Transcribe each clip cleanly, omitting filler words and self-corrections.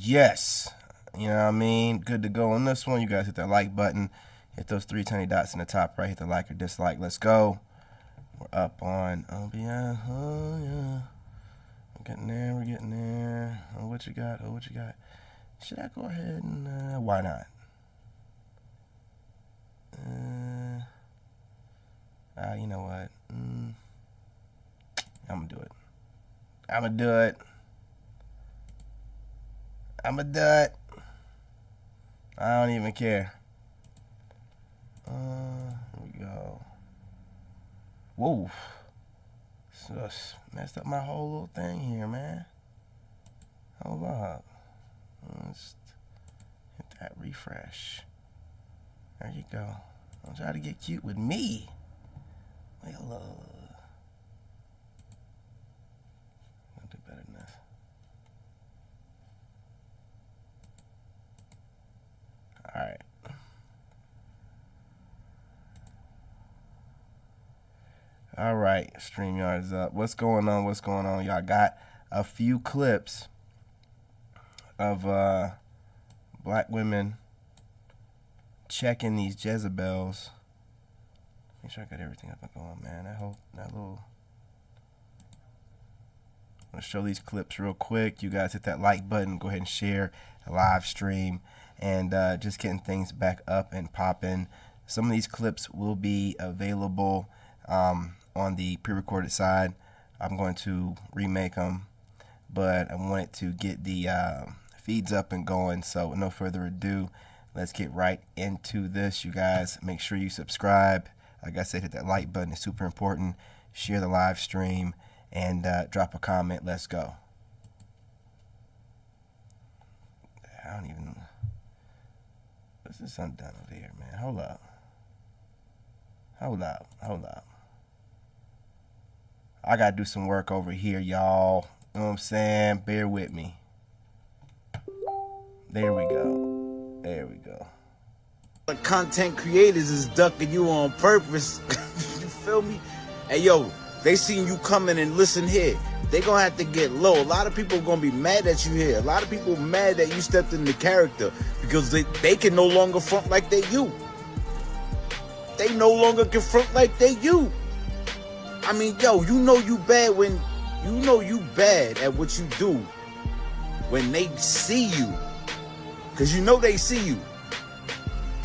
Yes. You know what I mean? Good to go on this one. You guys hit that like button. Hit those three tiny dots in the top right. Hit the like or dislike. Let's go. We're up on, oh yeah. We're getting there. We're getting there. Oh, what you got? Oh, what you got? Should I go ahead and, why not? You know what? I'm going to do it. I'm going to do it. I'm going to do it. I don't even care. Here we go. Whoa. So messed up my whole little thing here, man. Hold up. Let's hit that refresh. There you go. Don't try to get cute with me. Well, I'll do better than this. All right. All right, StreamYard is up. What's going on? What's going on? Y'all got a few clips of black women checking these Jezebels. Make sure I got everything up and going, man. That little. I'm gonna show these clips real quick. You guys hit that like button. Go ahead and share the live stream, and just getting things back up and popping. Some of these clips will be available on the pre-recorded side. I'm going to remake them, but I wanted to get the feeds up and going. So with no further ado, let's get right into this. You guys, make sure you subscribe. Like I said, hit that like button. It's super important. Share the live stream and drop a comment. Let's go. I don't even. This is undone over here, man. Hold up. Hold up. Hold up. I got to do some work over here, y'all. You know what I'm saying? Bear with me. There we go. There we go. The content creators is ducking you on purpose. You feel me? Hey, yo, they seen you coming and listen here. They gonna have to get low. A lot of people gonna be mad at you here. A lot of people mad that you stepped in the character because they can no longer front like they you. They no longer can front like they you. I mean, yo, you know you bad when you know you bad at what you do when they see you. Cause you know they see you.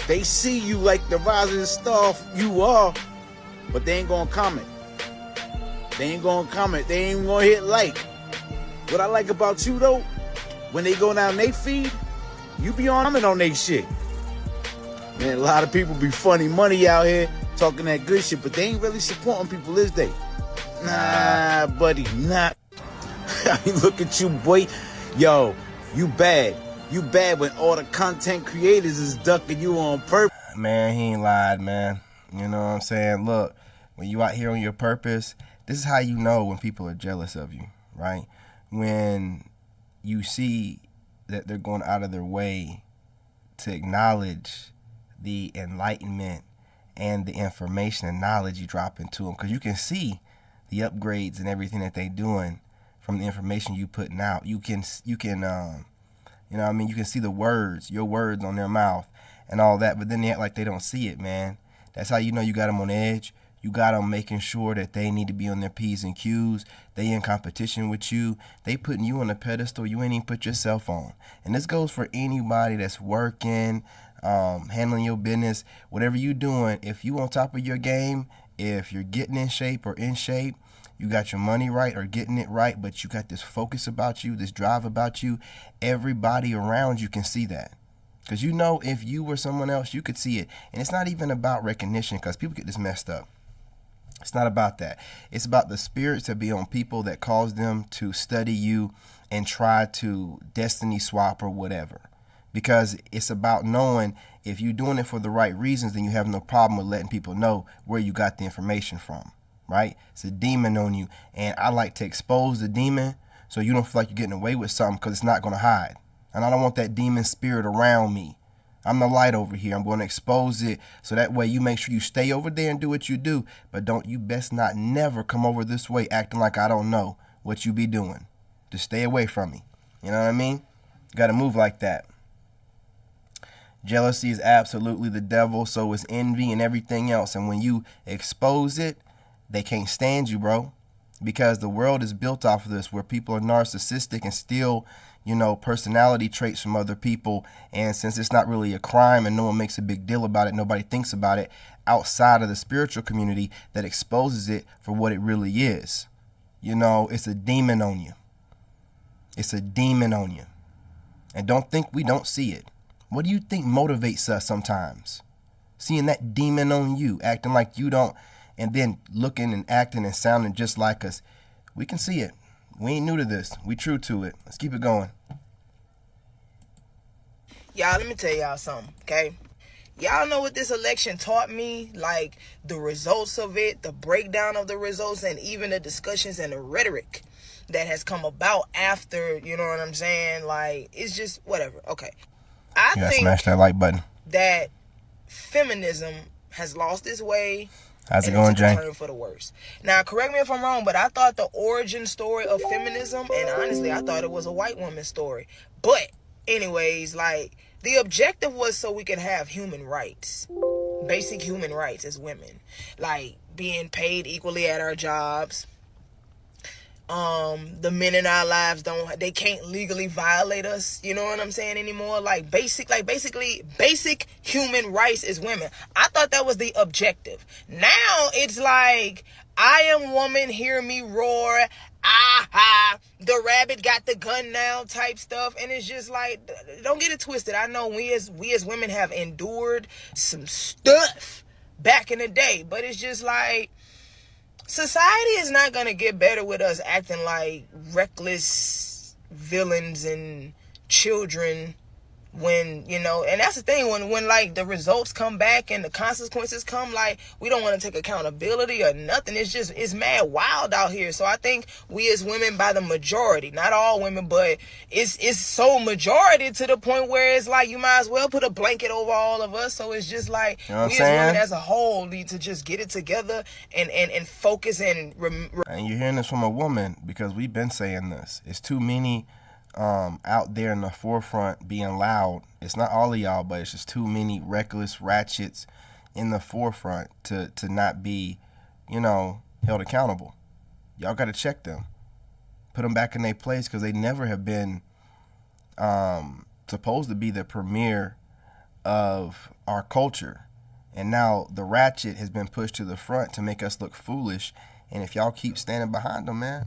They see you like the rising star you are, but they ain't gonna comment. They ain't gonna comment. They ain't gonna hit like. What I like about you though, when they go down they feed, you be on they shit. Man, a lot of people be funny money out here talking that good shit, but they ain't really supporting people, is they? Nah, buddy, nah. I mean, look at you, boy. Yo, you bad. You bad when all the content creators is ducking you on purpose. Man, he ain't lied, man. You know what I'm saying? Look, when you out here on your purpose, this is how you know when people are jealous of you, right? When you see that they're going out of their way to acknowledge the enlightenment and the information and knowledge you drop into them, because you can see the upgrades and everything that they doing from the information you putting out. You can you know what I mean? You can see the words, your words on their mouth and all that, but then they act like they don't see it, man. That's how you know you got them on edge. You got them making sure that they need to be on their P's and Q's. They in competition with you. They putting you on a pedestal you ain't even put yourself on. And this goes for anybody that's working, handling your business, whatever you doing. If you on top of your game, if you're getting in shape or in shape, you got your money right or getting it right, but you got this focus about you, this drive about you, everybody around you can see that. Because you know if you were someone else, you could see it. And it's not even about recognition, because people get this messed up. It's not about that. It's about the spirits that be on people that cause them to study you and try to destiny swap or whatever. Because it's about knowing if you're doing it for the right reasons, then you have no problem with letting people know where you got the information from, right? It's a demon on you. And I like to expose the demon so you don't feel like you're getting away with something, because it's not going to hide. And I don't want that demon spirit around me. I'm the light over here. I'm going to expose it so that way you make sure you stay over there and do what you do. But you best not never come over this way acting like I don't know what you be doing. Just stay away from me. You know what I mean? You got to move like that. Jealousy is absolutely the devil, so is envy and everything else. And when you expose it, they can't stand you, bro. Because the world is built off of this, where people are narcissistic and steal, personality traits from other people. And since it's not really a crime and no one makes a big deal about it, nobody thinks about it outside of the spiritual community that exposes it for what it really is. It's a demon on you. It's a demon on you. And don't think we don't see it. What do you think motivates us sometimes? Seeing that demon on you, acting like you don't, and then looking and acting and sounding just like us. We can see it. We ain't new to this. We true to it. Let's keep it going. Y'all, let me tell y'all something, okay? Y'all know what this election taught me? Like, the results of it, the breakdown of the results, and even the discussions and the rhetoric that has come about after, you know what I'm saying? Like, it's just whatever. Okay. I think smash that like button. That feminism has lost its way. How's it going, Jane? Turn for the worse. Now, correct me if I'm wrong, but I thought the origin story of feminism, and honestly, I thought it was a white woman's story. But anyways, like, the objective was so we could have human rights, basic human rights as women, like being paid equally at our jobs. The men in our lives they can't legally violate us, you know what I'm saying, anymore. Basically basic human rights as women. I thought that was the objective. Now it's like, I am woman, hear me roar, the rabbit got the gun now type stuff. And it's just like, don't get it twisted. I know we as women have endured some stuff back in the day, but it's just like, society is not going to get better with us acting like reckless villains and children when, and that's the thing, when like the results come back and the consequences come, like, we don't want to take accountability or nothing. It's mad wild out here. So I think we as women, by the majority, not all women, but it's so majority to the point where it's like, you might as well put a blanket over all of us. So it's just like, we as women as a whole need to just get it together and focus and you're hearing this from a woman, because we've been saying this. It's too many out there in the forefront being loud. It's not all of y'all, but it's just too many reckless ratchets in the forefront to not be, held accountable. Y'all got to check them, put them back in their place, because they never have been supposed to be the premier of our culture. And now the ratchet has been pushed to the front to make us look foolish. And if y'all keep standing behind them, man,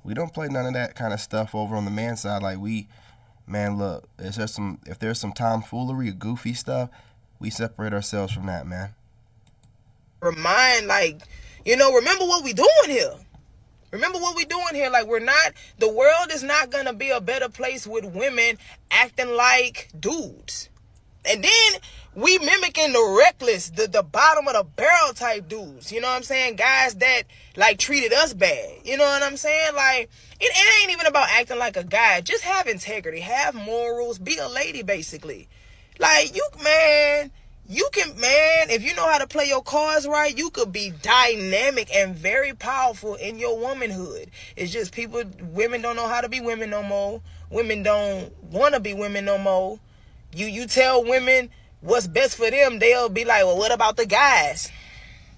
we don't play none of that kind of stuff over on the man side. Like, look, if there's some tomfoolery or goofy stuff, we separate ourselves from that, man. Remember what we doing here. Remember what we doing here. Like, the world is not going to be a better place with women acting like dudes. And then we mimicking the reckless, the bottom of the barrel type dudes. You know what I'm saying? Guys that like treated us bad. You know what I'm saying? Like, it ain't even about acting like a guy. Just have integrity, have morals, be a lady, basically. Like, if you know how to play your cards right, you could be dynamic and very powerful in your womanhood. It's just women don't know how to be women no more. Women don't want to be women no more. You tell women what's best for them, they'll be like, well, what about the guys?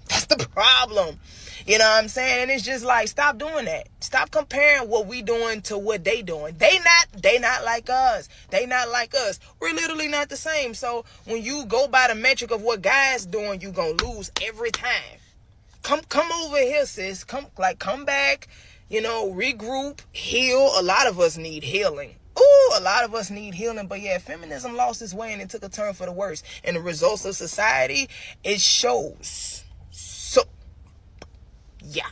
That's the problem. You know what I'm saying? And it's just like, stop doing that. Stop comparing what we doing to what they doing. They not like us. They not like us. We're literally not the same. So when you go by the metric of what guys doing, you gonna lose every time. Come over here, sis. Come back, regroup, heal. A lot of us need healing. A lot of us need healing. But yeah, feminism lost its way and it took a turn for the worse. And the results of society, it shows. So, yeah.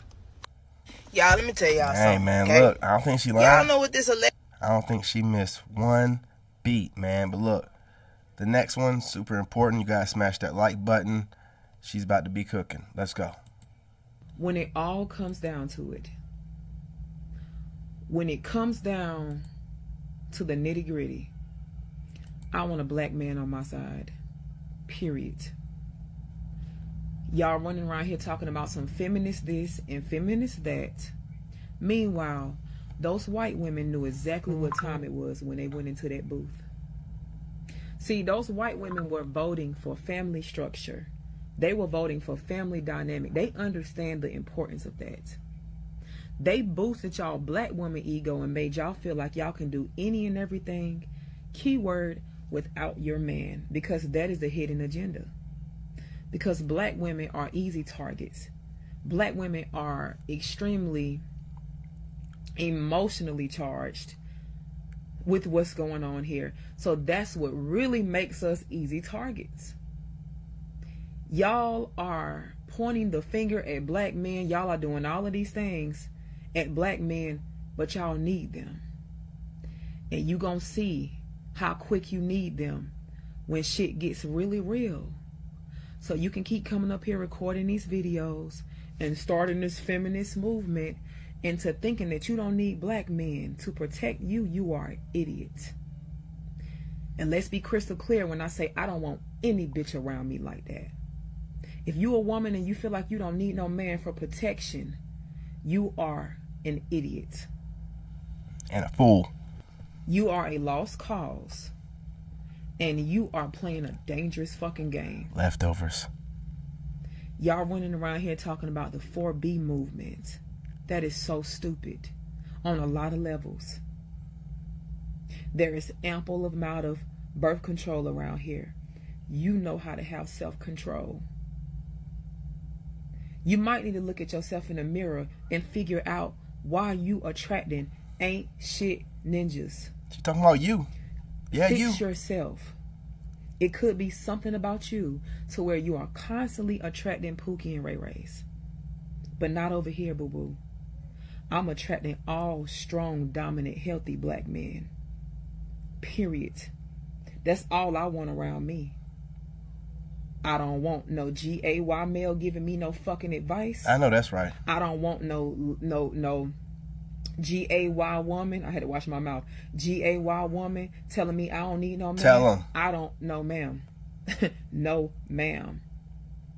Y'all, let me tell y'all something. Hey, man, okay? Look, I don't think she lied. Y'all know what this I don't think she missed one beat, man. But look, the next one, super important. You gotta smash that like button. She's about to be cooking. Let's go. When it all comes down to it, when it comes down to the nitty gritty, I want a black man on my side. Period. Y'all running around here talking about some feminist this and feminist that. Meanwhile, Those white women knew exactly what time it was when they went into that booth. See, those white women were voting for family structure. They were voting for family dynamic. They understand the importance of that. They boosted y'all black woman ego and made y'all feel like y'all can do any and everything, keyword, without your man, because that is the hidden agenda. Because black women are easy targets. Black women are extremely emotionally charged with what's going on here. So that's what really makes us easy targets. Y'all are pointing the finger at black men. Y'all are doing all of these things at black men, but y'all need them. And you gonna see how quick you need them when shit gets really real. So you can keep coming up here recording these videos and starting this feminist movement into thinking that you don't need black men to protect you. You are an idiot. And let's be crystal clear when I say I don't want any bitch around me like that. If you a woman and you feel like you don't need no man for protection, you are an idiot. And a fool. You are a lost cause. And you are playing a dangerous fucking game. Leftovers. Y'all running around here talking about the 4B movement. That is so stupid on a lot of levels. There is ample amount of birth control around here. You know how to have self-control. You might need to look at yourself in the mirror and figure out why you attracting ain't shit ninjas. She's talking about you. Yeah, Fix you. yourself. It could be something about you to where you are constantly attracting Pookie and Ray Rays. But not over here, boo-boo. I'm attracting all strong, dominant, healthy black men. Period. That's all I want around me. I don't want no GAY male giving me no fucking advice. I know that's right. I don't want no GAY woman. I had to wash my mouth. GAY woman telling me I don't need no man. Tell him. I don't know, ma'am. No, ma'am.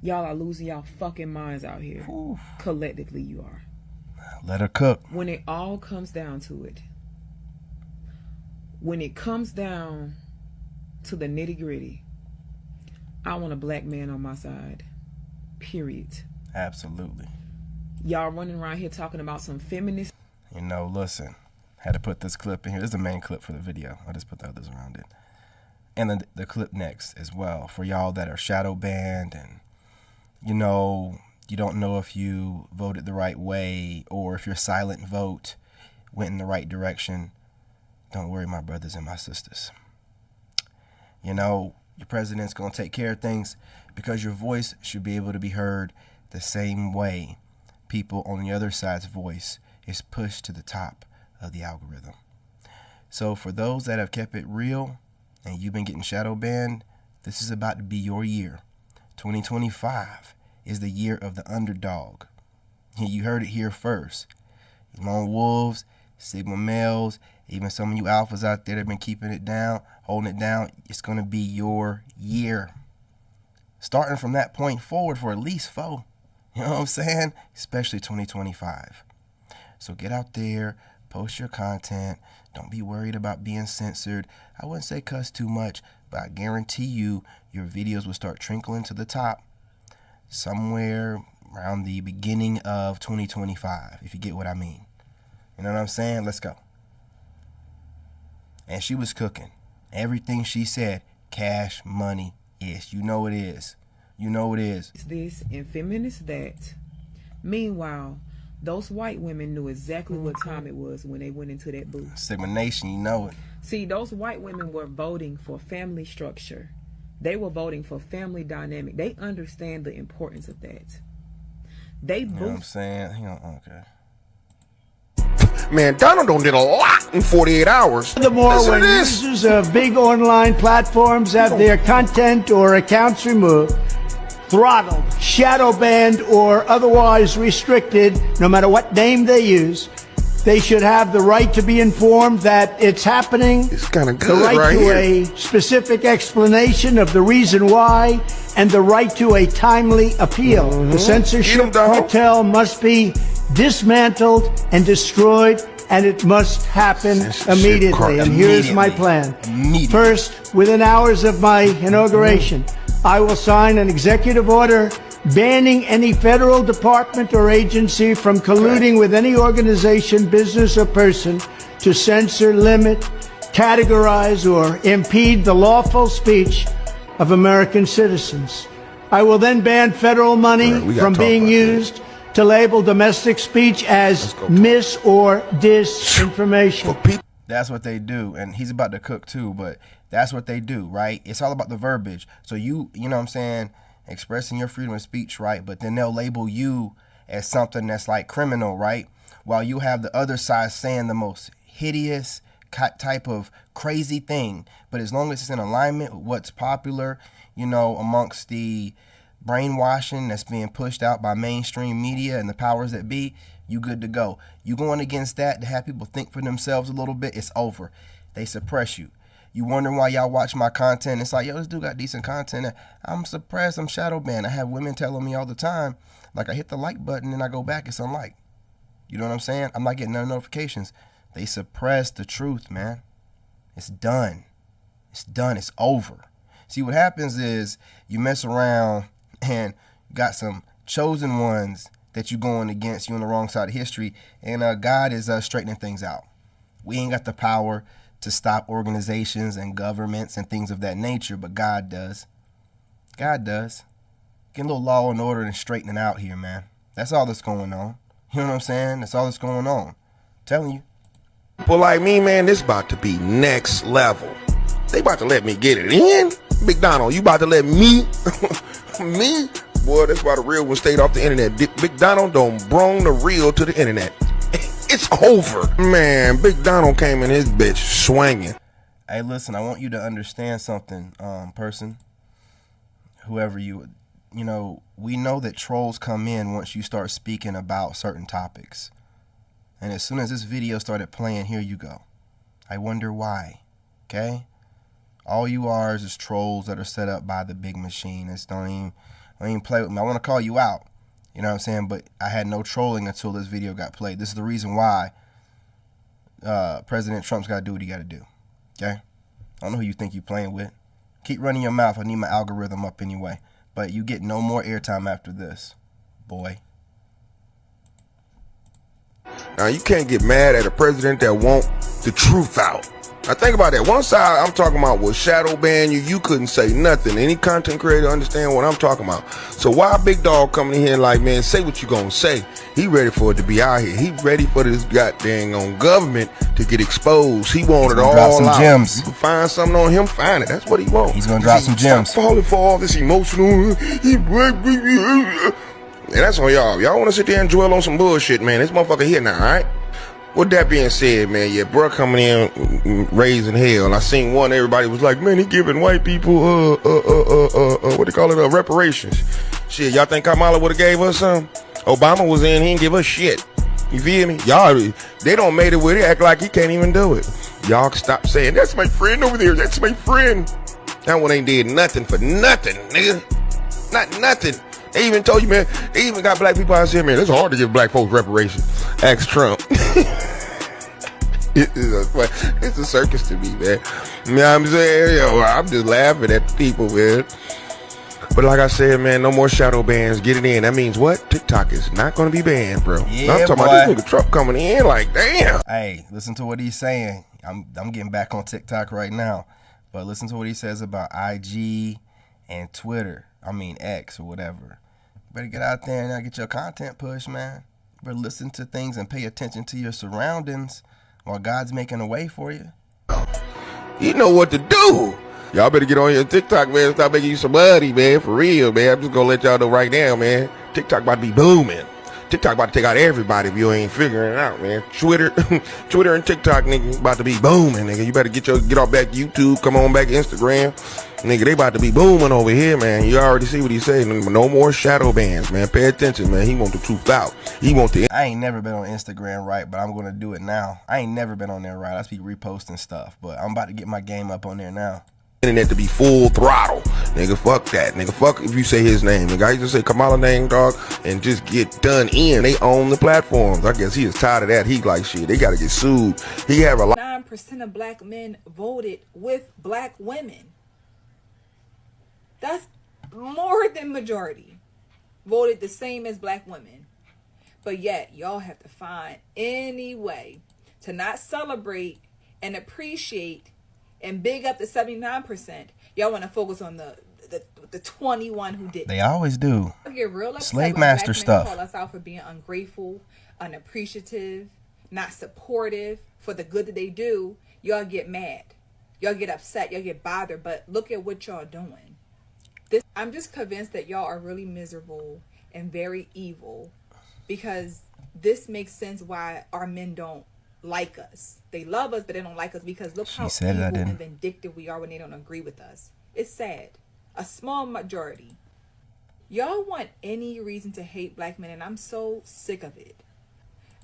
Y'all are losing y'all fucking minds out here. Oof. Collectively, you are. Let her cook. When it all comes down to it, when it comes down to the nitty gritty, I want a black man on my side. Period. Absolutely. Y'all running around here talking about some feminist. You know, listen. Had to put this clip in here. This is the main clip for the video. I'll just put the others around it. And then the clip next as well. For y'all that are shadow banned and, you know, you don't know if you voted the right way or if your silent vote went in the right direction. Don't worry, my brothers and my sisters. You know, your president's going to take care of things because your voice should be able to be heard the same way people on the other side's voice is pushed to the top of the algorithm. So for those that have kept it real and you've been getting shadow banned, this is about to be your year. 2025 is the year of the underdog. You heard it here first. Lone wolves, sigma males, even some of you alphas out there that have been keeping it down, holding it down, it's going to be your year. Starting from that point forward for at least 4. You know what I'm saying? Especially 2025. So get out there, post your content. Don't be worried about being censored. I wouldn't say cuss too much, but I guarantee you your videos will start trickling to the top somewhere around the beginning of 2025, if you get what I mean. You know what I'm saying? Let's go. And she was cooking. Everything she said, cash money. Yes, you know it is. You know it is. It's this and feminist that. Meanwhile, those white women knew exactly what time it was when they went into that booth. Sigma Nation, you know it. See, those white women were voting for family structure. They were voting for family dynamic. They understand the importance of that. They You know what I'm boost. saying? Hang on, okay. Man, Donald done did a lot in 48 hours. Furthermore, Listen when to this. users of big online platforms have their content or accounts removed, throttled, shadow banned, or otherwise restricted, no matter what name they use, they should have the right to be informed that it's happening. It's kind of The good right right to here. a specific explanation of the reason why, and the right to a timely appeal. The Get censorship 'em, dog. cartel must be dismantled and destroyed and it must happen immediately. And here's my plan. First, within hours of my inauguration, I will sign an executive order banning any federal department or agency from colluding with any organization, business, or person to censor, limit, categorize, or impede the lawful speech of American citizens. I will then ban federal money from being used to label domestic speech as mis- or disinformation. That's what they do, and he's about to cook too, but that's what they do, right? It's all about the verbiage. So you know what I'm saying, expressing your freedom of speech, right? But then they'll label you as something that's like criminal, right? While you have the other side saying the most hideous type of crazy thing, but as long as it's in alignment with what's popular, you know, amongst the brainwashing that's being pushed out by mainstream media and the powers that be, you good to go. You going against that to have people think for themselves a little bit, it's over. They suppress you. You wondering why y'all watch my content? It's like, yo, this dude got decent content. I'm suppressed. I'm shadow banned. I have women telling me all the time, like I hit the like button and I go back, it's unlike. You know what I'm saying? I'm not getting no notifications. They suppress the truth, man. It's done. It's done. It's over. See, what happens is you mess around and got some chosen ones that you going against, you on the wrong side of history, and God is straightening things out. We ain't got the power to stop organizations and governments and things of that nature, but God does. God does. Get a little law and order and straightening out here, man. That's all that's going on. You know what I'm saying? That's all that's going on. I'm telling you. People like me, man, this about to be next level. They about to let me get it in. Big Donald, you about to let me? Me? Boy, that's why the real one stayed off the internet. Big Donald don't brung the real to the internet. It's over. Man, Big Donald came in his bitch swinging. Hey, listen, I want you to understand something, person. Whoever you know, we know that trolls come in once you start speaking about certain topics. And as soon as this video started playing, here you go. I wonder why. Okay? All you are is just trolls that are set up by the big machine. It's don't even play with me. I want to call you out. You know what I'm saying? But I had no trolling until this video got played. This is the reason why President Trump's got to do what he got to do. Okay? I don't know who you think you're playing with. Keep running your mouth. I need my algorithm up anyway. But you get no more airtime after this, boy. Now, you can't get mad at a president that want the truth out. Now, think about that. One side I'm talking about was shadow ban you. You couldn't say nothing. Any content creator understand what I'm talking about. So why Big Dog coming in here like, man, say what you gonna say. He ready for it to be out here. He ready for this goddamn government to get exposed. He wanted all drop some out. gems. You can find something on him, find it. That's what he wants. He's gonna drop some gems. Stop falling for all this emotional. And that's on y'all. Y'all want to sit there and dwell on some bullshit, man. This motherfucker here now, all right? With that being said, man, yeah, bruh coming in raising hell. I seen one, everybody was like, man, he giving white people, what they call it, reparations. Shit, y'all think Kamala would have gave us some? Obama was in, he didn't give us shit. You feel me? Y'all, they don't made it with it, act like he can't even do it. Y'all stop saying, that's my friend over there, that's my friend. That one ain't did nothing for nothing, nigga. Not nothing. They even told you, man, they even got black people out here, man, it's hard to give black folks reparations. Ask Trump. It's a circus to me, man. You know what I'm saying? Yo, I'm just laughing at the people, man. But like I said, man, no more shadow bans. Get it in. That means what? TikTok is not going to be banned, bro. Yeah, I'm talking boy. about this nigga Trump coming in like, damn. Hey, listen to what he's saying. I'm getting back on TikTok right now. But listen to what he says about IG and Twitter. I mean, X or whatever. Better get out there and get your content pushed, man. Better listen to things and pay attention to your surroundings while God's making a way for you. You know what to do. Y'all better get on your TikTok, man. Stop making you some money, man. For real, man. I'm just going to let y'all know right now, man. TikTok about to be booming. TikTok about to take out everybody if you ain't figuring it out, man. Twitter and TikTok, nigga, about to be booming, nigga. You better get off back to YouTube. Come on back to Instagram. Nigga, they about to be booming over here, man. You already see what he's saying. No more shadow bans, man. Pay attention, man. He want the truth out. He want the... I ain't never been on Instagram right, but I'm going to do it now. I ain't never been on there right. I just be reposting stuff, but I'm about to get my game up on there now. Internet to be full throttle. Nigga, fuck that. Nigga, fuck if you say his name. Nigga, I just say Kamala name, dog, and just get done in. They own the platforms. I guess he is tired of that. He like, shit, they gotta get sued. He have a lot. 9% of black men voted with black women. That's more than majority. Voted the same as black women. But yet, y'all have to find any way to not celebrate and appreciate and big up the 79%. Y'all want to focus on the 21 who didn't. They always do. I get real upset Slave when master black men stuff. call us out for being ungrateful, unappreciative, not supportive for the good that they do. Y'all get mad. Y'all get upset. Y'all get bothered. But look at what y'all doing. I'm just convinced that y'all are really miserable and very evil, because this makes sense why our men don't like us. They love us, but they don't like us because look how evil and vindictive we are when they don't agree with us. It's sad. A small majority. Y'all want any reason to hate black men, and I'm so sick of it.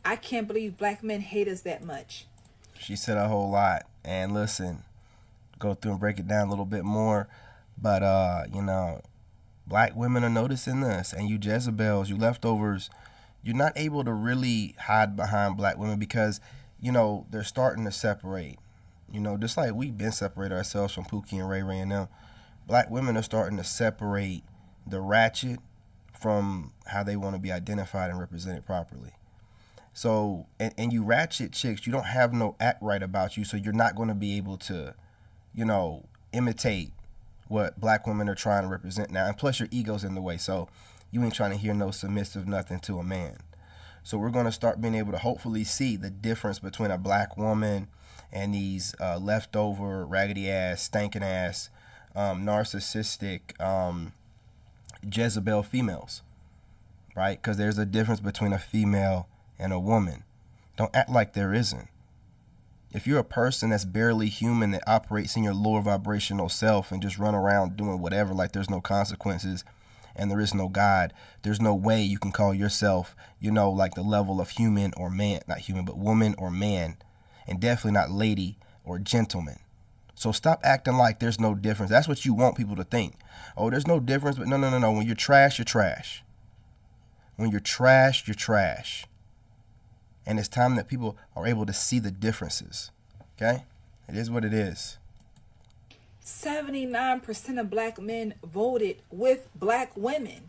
I can't believe black men hate us that much. She said a whole lot. And listen, go through and break it down a little bit more. But, black women are noticing this. And you Jezebels, you leftovers, you're not able to really hide behind black women because, they're starting to separate. Just like we've been separated ourselves from Pookie and Ray Ray and them. Black women are starting to separate the ratchet from how they want to be identified and represented properly. So, and you ratchet chicks, you don't have no act right about you, so you're not going to be able to, imitate what black women are trying to represent now. And plus your ego's in the way, so you ain't trying to hear no submissive nothing to a man. So we're going to start being able to hopefully see the difference between a black woman and these leftover, raggedy ass, stinking ass, narcissistic Jezebel females, right? Because there's a difference between a female and a woman. Don't act like there isn't. If you're a person that's barely human, that operates in your lower vibrational self and just run around doing whatever like there's no consequences and there is no God, there's no way you can call yourself, like the level of human or man, not human, but woman or man, and definitely not lady or gentleman. So stop acting like there's no difference. That's what you want people to think. Oh, there's no difference, but no. When you're trash, you're trash. When you're trash, you're trash. And it's time that people are able to see the differences. Okay? It is what it is. 79% of black men voted with black women.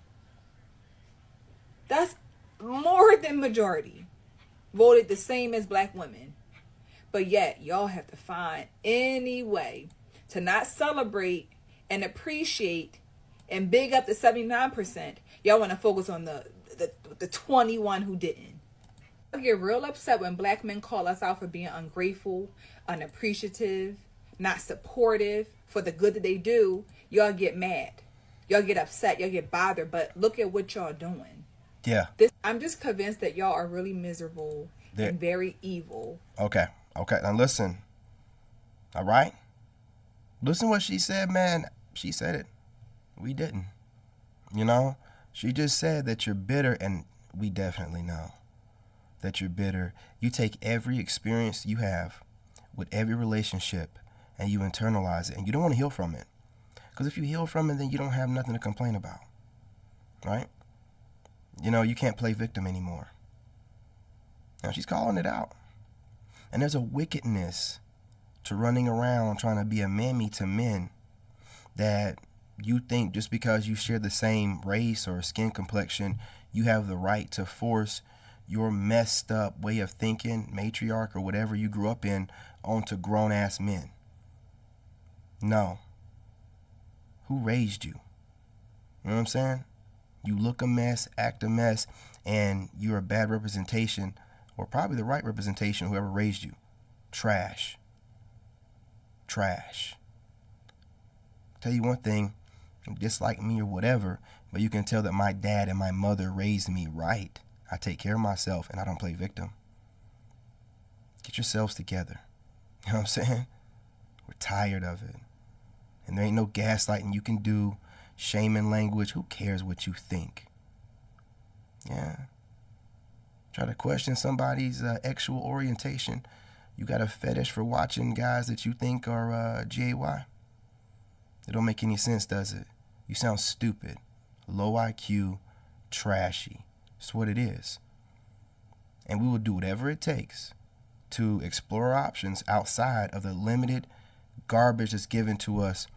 That's more than majority. Voted the same as black women. But yet, y'all have to find any way to not celebrate and appreciate and big up the 79%. Y'all want to focus on the 21 who didn't. I get real upset when black men call us out for being ungrateful, unappreciative, not supportive for the good that they do. Y'all get mad. Y'all get upset. Y'all get bothered. But look at what y'all doing. Yeah. I'm just convinced that y'all are really miserable and very evil. Okay. Now listen. All right? Listen what she said, man. She said it. We didn't. She just said that you're bitter, and we definitely know that you're bitter. You take every experience you have with every relationship and you internalize it, and you don't want to heal from it. Because if you heal from it, then you don't have nothing to complain about. Right? You can't play victim anymore. Now she's calling it out. And there's a wickedness to running around trying to be a mammy to men that you think just because you share the same race or skin complexion, you have the right to force your messed up way of thinking, matriarch or whatever you grew up in, onto grown-ass men. No. Who raised you? You know what I'm saying? You look a mess, act a mess, and you're a bad representation, or probably the right representation, whoever raised you. Trash. Tell you one thing, dislike me or whatever, but you can tell that my dad and my mother raised me right. I take care of myself and I don't play victim. Get yourselves together. You know what I'm saying? We're tired of it. And there ain't no gaslighting you can do, shaming language. Who cares what you think? Yeah. Try to question somebody's sexual orientation. You got a fetish for watching guys that you think are gay. It don't make any sense, does it? You sound stupid, low IQ, trashy. That's what it is. And we will do whatever it takes to explore options outside of the limited garbage that's given to us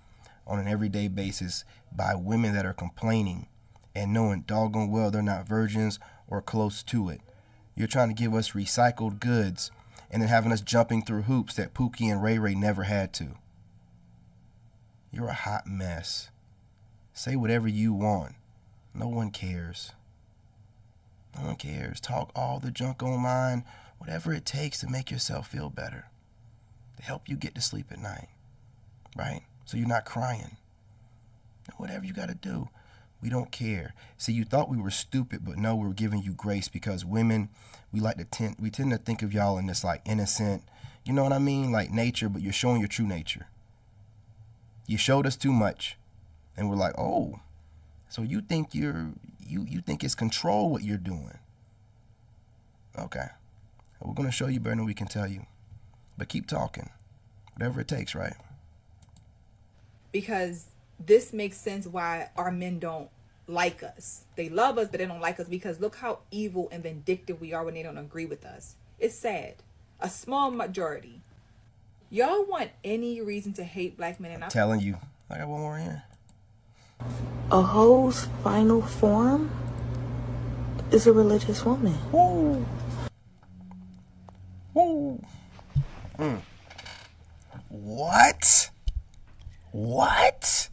on an everyday basis by women that are complaining and knowing doggone well they're not virgins or close to it. You're trying to give us recycled goods and then having us jumping through hoops that Pookie and Ray Ray never had to. You're a hot mess. Say whatever you want. No one cares. No one cares. Talk all the junk online, whatever it takes to make yourself feel better, to help you get to sleep at night, right? So you're not crying. Whatever you got to do. We don't care. See, you thought we were stupid, but no, we're giving you grace because women, we tend to think of y'all in this like innocent, you know what I mean? Like nature, but you're showing your true nature. You showed us too much, and we're like, oh, so you think you think it's control what you're doing. Okay. We're going to show you better than we can tell you. But keep talking. Whatever it takes, right? Because this makes sense why our men don't like us. They love us, but they don't like us because look how evil and vindictive we are when they don't agree with us. It's sad. A small majority. Y'all want any reason to hate black men, and I'm telling you. I got one more here. A hoe's final form is a religious woman. Woo. Woo. What? What?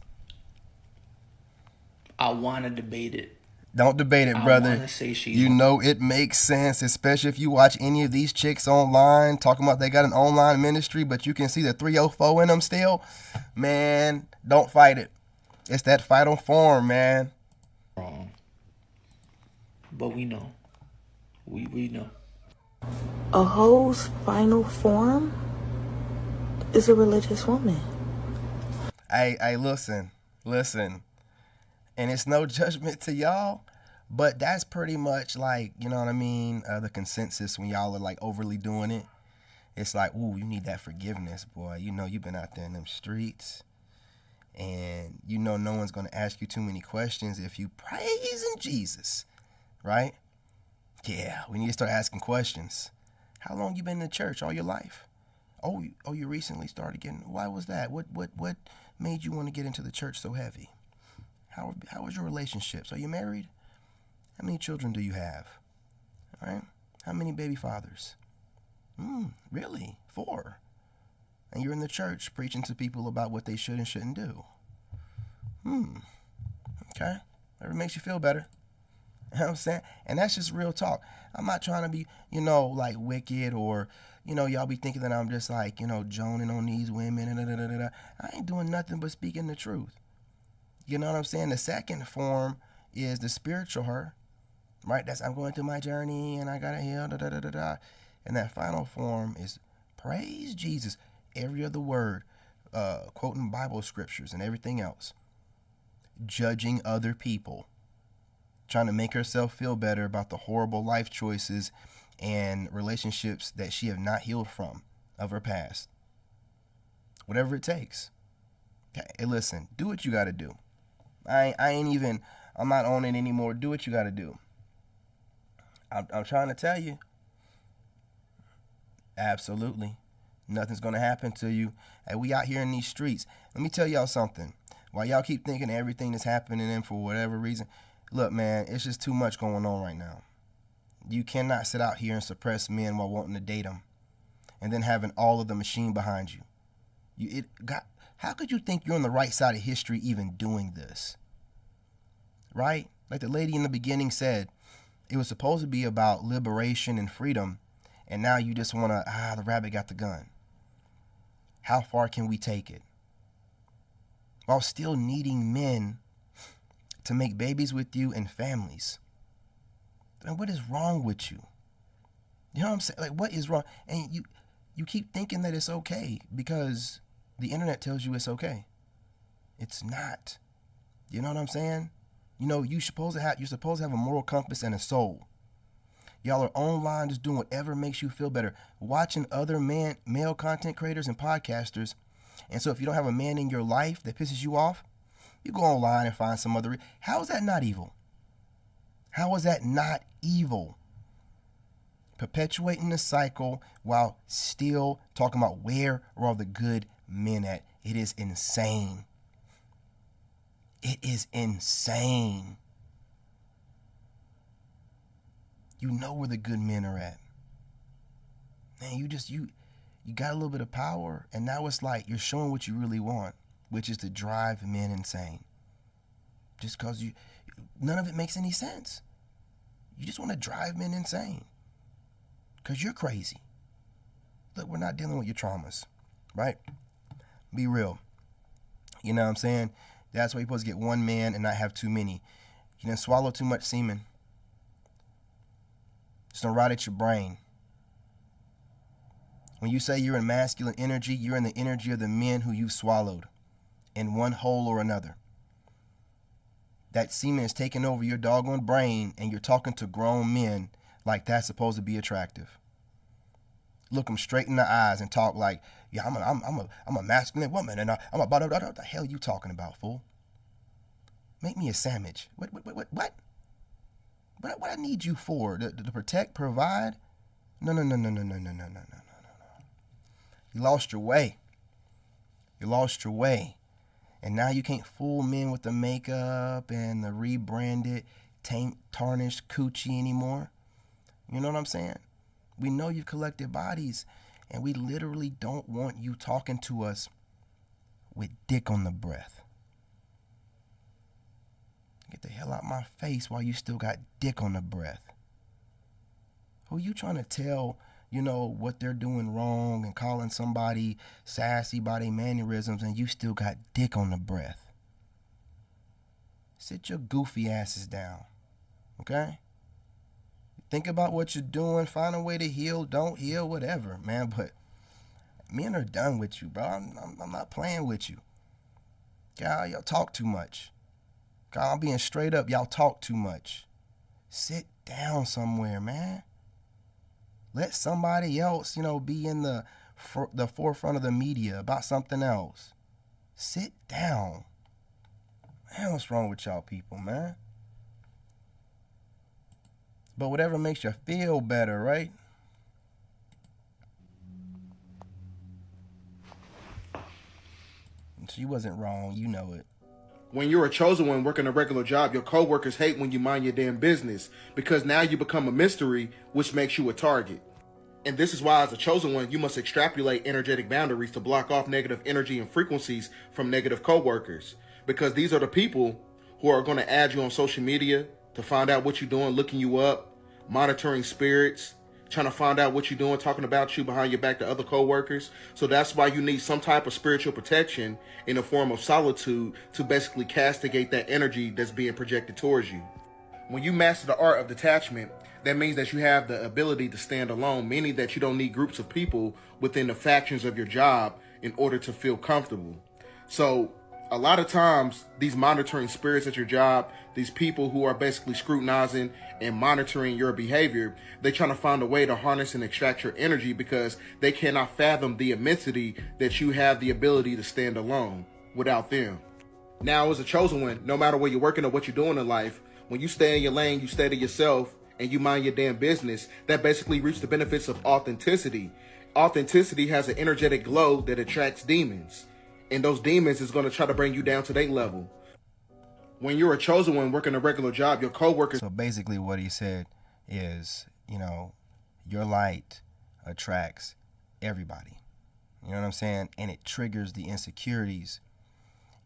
I want to debate it. Don't debate it, brother. I want to say you know it makes sense, especially if you watch any of these chicks online talking about they got an online ministry, but you can see the 304 in them still. Man, don't fight it. It's that final form, man. Wrong. But we know. We know. A hoe's final form is a religious woman. Hey, listen. And it's no judgment to y'all, but that's pretty much like, you know what I mean, the consensus when y'all are like overly doing it. It's like, ooh, you need that forgiveness, boy. You know you've been out there in them streets, and you know no one's going to ask you too many questions if you praising Jesus, right? Yeah, we need to start asking questions. How long you been in the church? All your life? Oh, you recently started getting, why was that? What made you want to get into the church so heavy? How was your relationships? Are you married? How many children do you have? All right. How many baby fathers? Really? 4. And you're in the church preaching to people about what they should and shouldn't do. Okay. Whatever makes you feel better. You know what I'm saying? And that's just real talk. I'm not trying to be, like wicked or, y'all be thinking that I'm just like, joning on these women. I ain't doing nothing but speaking the truth. You know what I'm saying? The second form is the spiritual her, right? That's I'm going through my journey and I got to heal, And that final form is praise Jesus. Every other word, quoting Bible scriptures and everything else. Judging other people. Trying to make herself feel better about the horrible life choices and relationships that she have not healed from of her past. Whatever it takes. Okay, hey, listen, do what you got to do. I'm not on it anymore. Do what you got to do. I'm trying to tell you. Absolutely. Nothing's going to happen to you. Hey, we out here in these streets. Let me tell y'all something. While y'all keep thinking everything that's happening and for whatever reason, look, man, it's just too much going on right now. You cannot sit out here and suppress men while wanting to date them and then having all of the machine behind you. How could you think you're on the right side of history even doing this? Right? Like the lady in the beginning said, it was supposed to be about liberation and freedom, and now you just want to, the rabbit got the gun. How far can we take it? While still needing men to make babies with you and families. And what is wrong with you? You know what I'm saying? Like, what is wrong? And you keep thinking that it's okay because the internet tells you it's okay. It's not. You know what I'm saying? You're supposed to have a moral compass and a soul. Y'all are online just doing whatever makes you feel better. Watching other male content creators and podcasters And so if you don't have a man in your life that pisses you off, you go online and find some other. How is that not evil? How is that not evil? Perpetuating the cycle while still talking about where are all the good men at. It is insane. It is insane. You know where the good men are at. Man, you got a little bit of power, and now it's like you're showing what you really want, which is to drive men insane. Just because none of it makes any sense. You just want to drive men insane because you're crazy. Look, we're not dealing with your traumas, right? Be real. You know what I'm saying? That's why you're supposed to get one man and not have too many. You didn't swallow too much semen. It's gonna rot at your brain. When you say you're in masculine energy, you're in the energy of the men who you've swallowed in one hole or another. That semen is taking over your doggone brain, and you're talking to grown men like that's supposed to be attractive. Look them straight in the eyes and talk like, yeah, I'm a masculine woman, and I'm a blah, blah, blah. What the hell are you talking about, fool? Make me a sandwich. What? What I need you for? To protect, provide? No. You lost your way. You lost your way. And now you can't fool men with the makeup and the rebranded, tarnished coochie anymore. You know what I'm saying? We know you've collected bodies, and we literally don't want you talking to us with dick on the breath. Get the hell out my face while you still got dick on the breath. Who you trying to tell, what they're doing wrong and calling somebody sassy by their mannerisms, and you still got dick on the breath? Sit your goofy asses down, okay? Think about what you're doing. Find a way to heal. Don't heal, whatever, man. But men are done with you, bro. I'm not playing with you. Y'all talk too much. God, I'm being straight up. Y'all talk too much. Sit down somewhere, man. Let somebody else, be in the forefront of the media about something else. Sit down. Man, what's wrong with y'all people, man? But whatever makes you feel better, right? She wasn't wrong. You know it. When you're a chosen one working a regular job, your coworkers hate when you mind your damn business because now you become a mystery, which makes you a target. And this is why, as a chosen one, you must extrapolate energetic boundaries to block off negative energy and frequencies from negative coworkers, because these are the people who are going to add you on social media to find out what you're doing, looking you up, monitoring spirits, trying to find out what you're doing, talking about you behind your back to other coworkers. So that's why you need some type of spiritual protection in the form of solitude to basically castigate that energy that's being projected towards you. When you master the art of detachment, that means that you have the ability to stand alone, meaning that you don't need groups of people within the factions of your job in order to feel comfortable. So a lot of times, these monitoring spirits at your job, these people who are basically scrutinizing and monitoring your behavior, they're trying to find a way to harness and extract your energy because they cannot fathom the immensity that you have the ability to stand alone without them. Now, as a chosen one, no matter where you're working or what you're doing in life, when you stay in your lane, you stay to yourself, and you mind your damn business, that basically reaps the benefits of authenticity. Authenticity has an energetic glow that attracts demons. And those demons is going to try to bring you down to their level. When you're a chosen one working a regular job, your coworkers... So basically what he said is, your light attracts everybody. You know what I'm saying? And it triggers the insecurities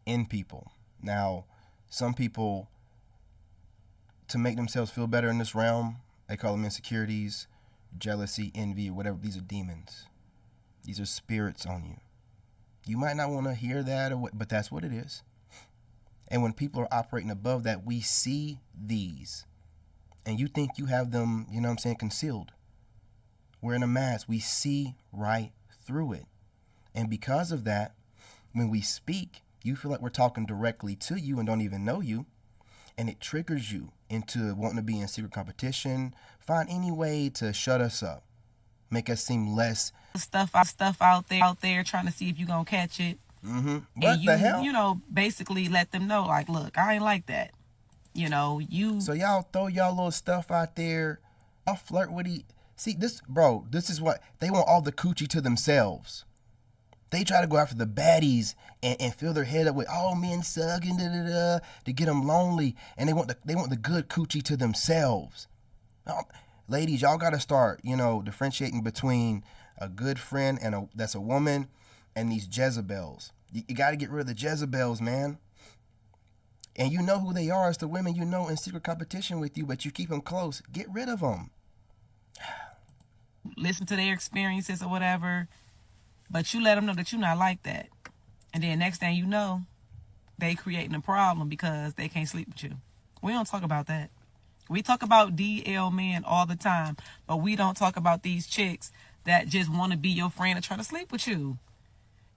in people. Now, some people, to make themselves feel better in this realm, they call them insecurities, jealousy, envy, or whatever. These are demons. These are spirits on you. You might not want to hear that, but that's what it is. And when people are operating above that, we see these. And you think you have them, concealed. We're in a mask. We see right through it. And because of that, when we speak, you feel like we're talking directly to you and don't even know you. And it triggers you into wanting to be in secret competition, find any way to shut us up, make us seem less stuff out there trying to see if you're gonna catch it. What and the hell? you know, basically let them know, like, look, I ain't like that. You know, So y'all throw y'all little stuff out there. I'll flirt with See, this, bro, this is what, they want all the coochie to themselves. They try to go after the baddies and fill their head up with, oh, men suck and da-da-da, to get them lonely. And they want the good coochie to themselves. Ladies, y'all got to start, you know, differentiating between a good friend and that's a woman and these Jezebels. You got to get rid of the Jezebels, man. And you know who they are. It's the women you know in secret competition with you, but you keep them close. Get rid of them. Listen to their experiences or whatever, but you let them know that you're not like that. And then next thing you know, they creating a problem because they can't sleep with you. We don't talk about that. We talk about DL men all the time, but we don't talk about these chicks that just want to be your friend and try to sleep with you.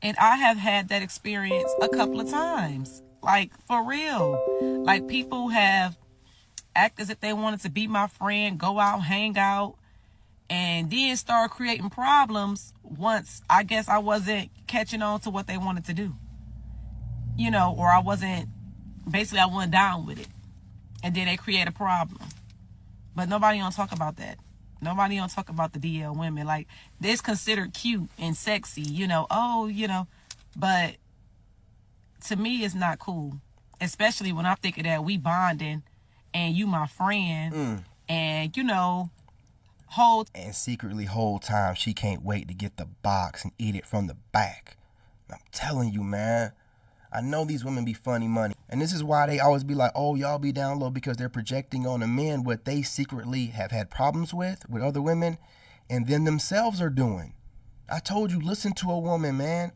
And I have had that experience a couple of times. Like, for real. Like, people have acted as if they wanted to be my friend, go out, hang out, and then start creating problems once I guess I wasn't catching on to what they wanted to do. You know, or I wasn't down with it. And then they create a problem. But nobody don't talk about that. Nobody don't talk about the DL women. Like, it's considered cute and sexy, you know, but to me, it's not cool. Especially when I'm thinking that we bonding and you my friend and, you know, and secretly whole time she can't wait to get the box and eat it from the back. I'm telling you, man. I know these women be funny money. And this is why they always be like, oh, y'all be down low, because they're projecting on the men what they secretly have had problems with other women and then themselves are doing. I told you, listen to a woman, man.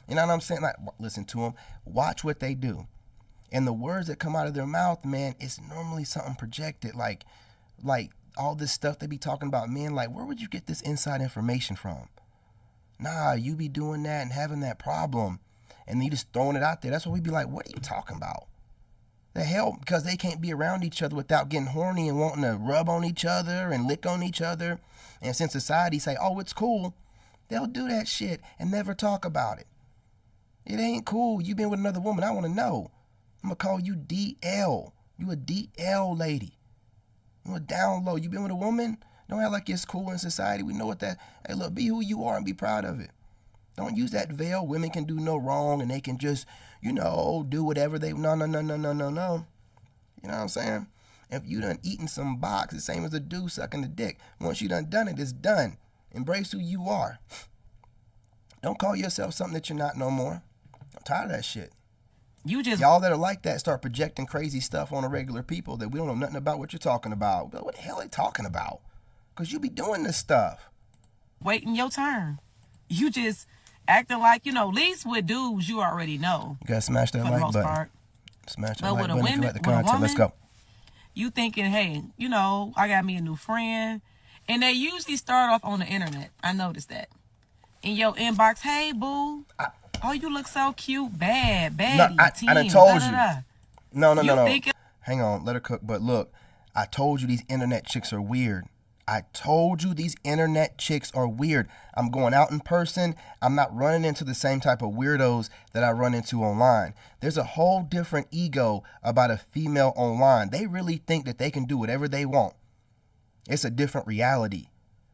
You know what I'm saying? Like, listen to them. Watch what they do. And the words that come out of their mouth, man, it's normally something projected. Like all this stuff they be talking about men. Like, where would you get this inside information from? Nah, you be doing that and having that problem. And you just throwing it out there. That's what we be like, what are you talking about? The hell? Because they can't be around each other without getting horny and wanting to rub on each other and lick on each other. And since society say, oh, it's cool, they'll do that shit and never talk about it. It ain't cool. You been with another woman. I want to know. I'm going to call you DL. You a DL lady. You a down low. You been with a woman? Don't act like it's cool in society. We know what that. Hey, look, be who you are and be proud of it. Don't use that veil. Women can do no wrong and they can just, you know, do whatever they... No. You know what I'm saying? If you done eaten some box, the same as a dude sucking the dick. Once you done it, it's done. Embrace who you are. Don't call yourself something that you're not no more. I'm tired of that shit. Y'all that are like that start projecting crazy stuff on the regular people that we don't know nothing about what you're talking about. But what the hell are they talking about? Because you be doing this stuff. Waiting your turn. You just acting like, you know, at least with dudes you already know. You gotta smash that like button. Part. Smash that but like with button if you like the content. Let's go. You thinking, hey, you know, I got me a new friend. And they usually start off on the internet. I noticed that. In your inbox, hey, boo. Oh, you look so cute. Baddie. No, I done told you. No. Hang on, let her cook. But look, I told you these internet chicks are weird. I told you these internet chicks are weird. I'm going out in person. I'm not running into the same type of weirdos that I run into online. There's a whole different ego about a female online. They really think that they can do whatever they want. It's a different reality.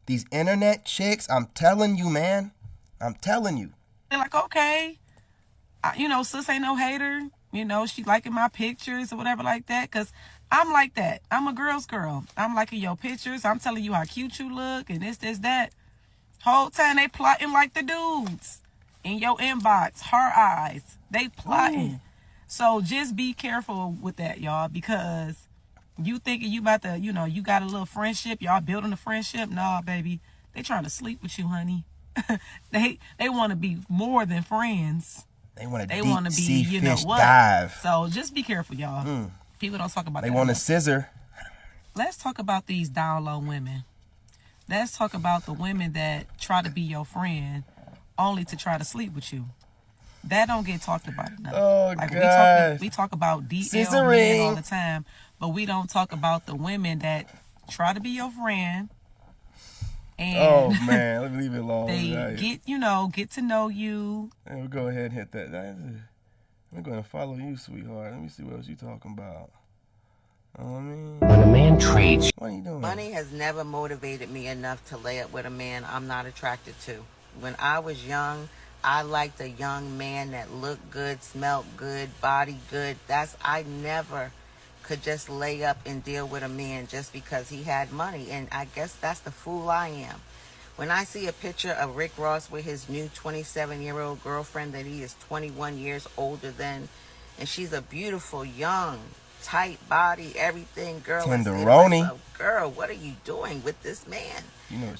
These internet chicks, I'm telling you, man. I'm telling you. They're like, okay, you know, sis ain't no hater. You know, she liking my pictures or whatever like that. Because I'm like that. I'm a girl's girl. I'm liking your pictures. I'm telling you how cute you look and this, that. Whole time they plotting like the dudes in your inbox. Her eyes. They plotting. Ooh. So just be careful with that, y'all. Because you thinking you about to, you know, you got a little friendship. Y'all building a friendship. Nah, baby. They trying to sleep with you, honey. they want to be more than friends. They want to be, you know what? Dive. So just be careful, y'all. People don't talk about that. They want a scissor. Let's talk about these down low women. Let's talk about the women that try to be your friend only to try to sleep with you. That don't get talked about enough. Oh, like God. We talk about DL men all the time, but we don't talk about the women that try to be your friend And Oh man, let me leave it alone. they get to know you. And we'll go ahead and hit that. I'm going to follow you, sweetheart. Let me see what else you talking about. I mean, when a man trades, what are you doing? Money has never motivated me enough to lay up with a man I'm not attracted to. When I was young, I liked a young man that looked good, smelled good, body good. I never could just lay up and deal with a man just because he had money. And I guess that's the fool I am. When I see a picture of Rick Ross with his new 27-year-old girlfriend that he is 21 years older than, and she's a beautiful, young, tight body, everything, girl. Tenderoni. Girl, what are you doing with this man?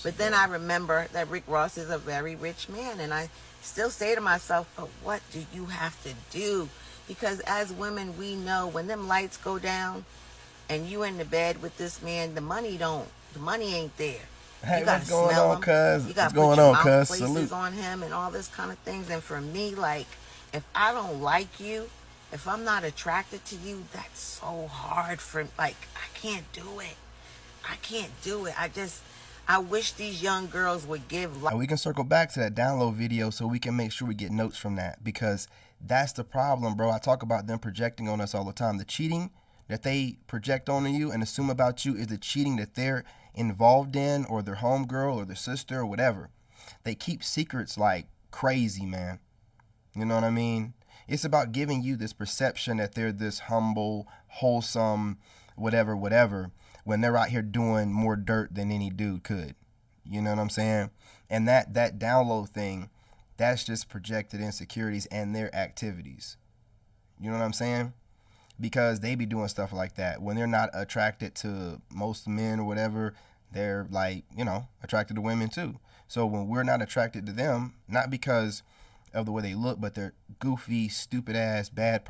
But then I remember that Rick Ross is a very rich man, and I still say to myself, but what do you have to do? Because as women, we know when them lights go down and you in the bed with this man, the money ain't there. Hey, you gotta what's going smell on, him. cuz? You gotta What's going put your on, mouth cuz? places Salute. on him and all this kind of things. And for me, like, if I don't like you, if I'm not attracted to you, that's so hard for, like, I can't do it. I wish these young girls would give We can circle back to that download video so we can make sure we get notes from that, because that's the problem, bro. I talk about them projecting on us all the time. The cheating that they project onto you and assume about you is the cheating that they're involved in, or their homegirl or their sister or whatever. They keep secrets like crazy, man. You know what I mean? It's about giving you this perception that they're this humble, wholesome, whatever, when they're out here doing more dirt than any dude could. You know what I'm saying? And that download thing, that's just projected insecurities and their activities. You know what I'm saying? Because they be doing stuff like that. When they're not attracted to most men or whatever, they're like, attracted to women too. So when we're not attracted to them, not because of the way they look, but their goofy, stupid ass, bad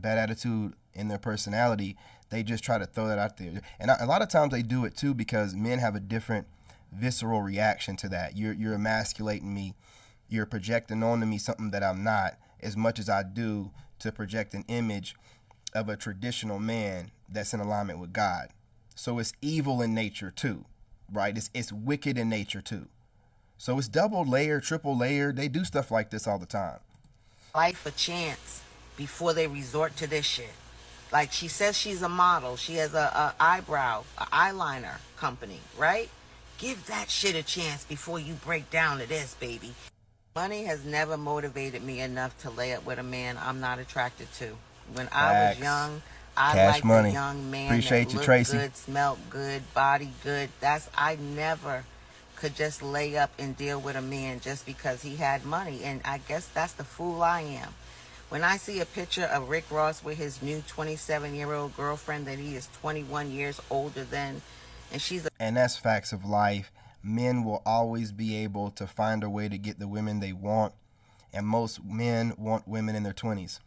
attitude in their personality, they just try to throw that out there. And a lot of times they do it too because men have a different visceral reaction to that. You're emasculating me. You're projecting onto me something that I'm not, as much as I do to project an image of a traditional man that's in alignment with God. So it's evil in nature too, right? It's wicked in nature too. So it's double layer, triple layer. They do stuff like this all the time. life a chance before they resort to this shit. Like, she says she's a model. She has a eyeliner company, right? Give that shit a chance before you break down to this, baby. Money has never motivated me enough to lay up with a man I'm not attracted to. When I was young, I liked a young man that looked good, smelled good, body good. I never could just lay up and deal with a man just because he had money. And I guess that's the fool I am. When I see a picture of Rick Ross with his new 27-year-old girlfriend that he is 21 years older than, and that's facts of life. Men will always be able to find a way to get the women they want, and most men want women in their 20s.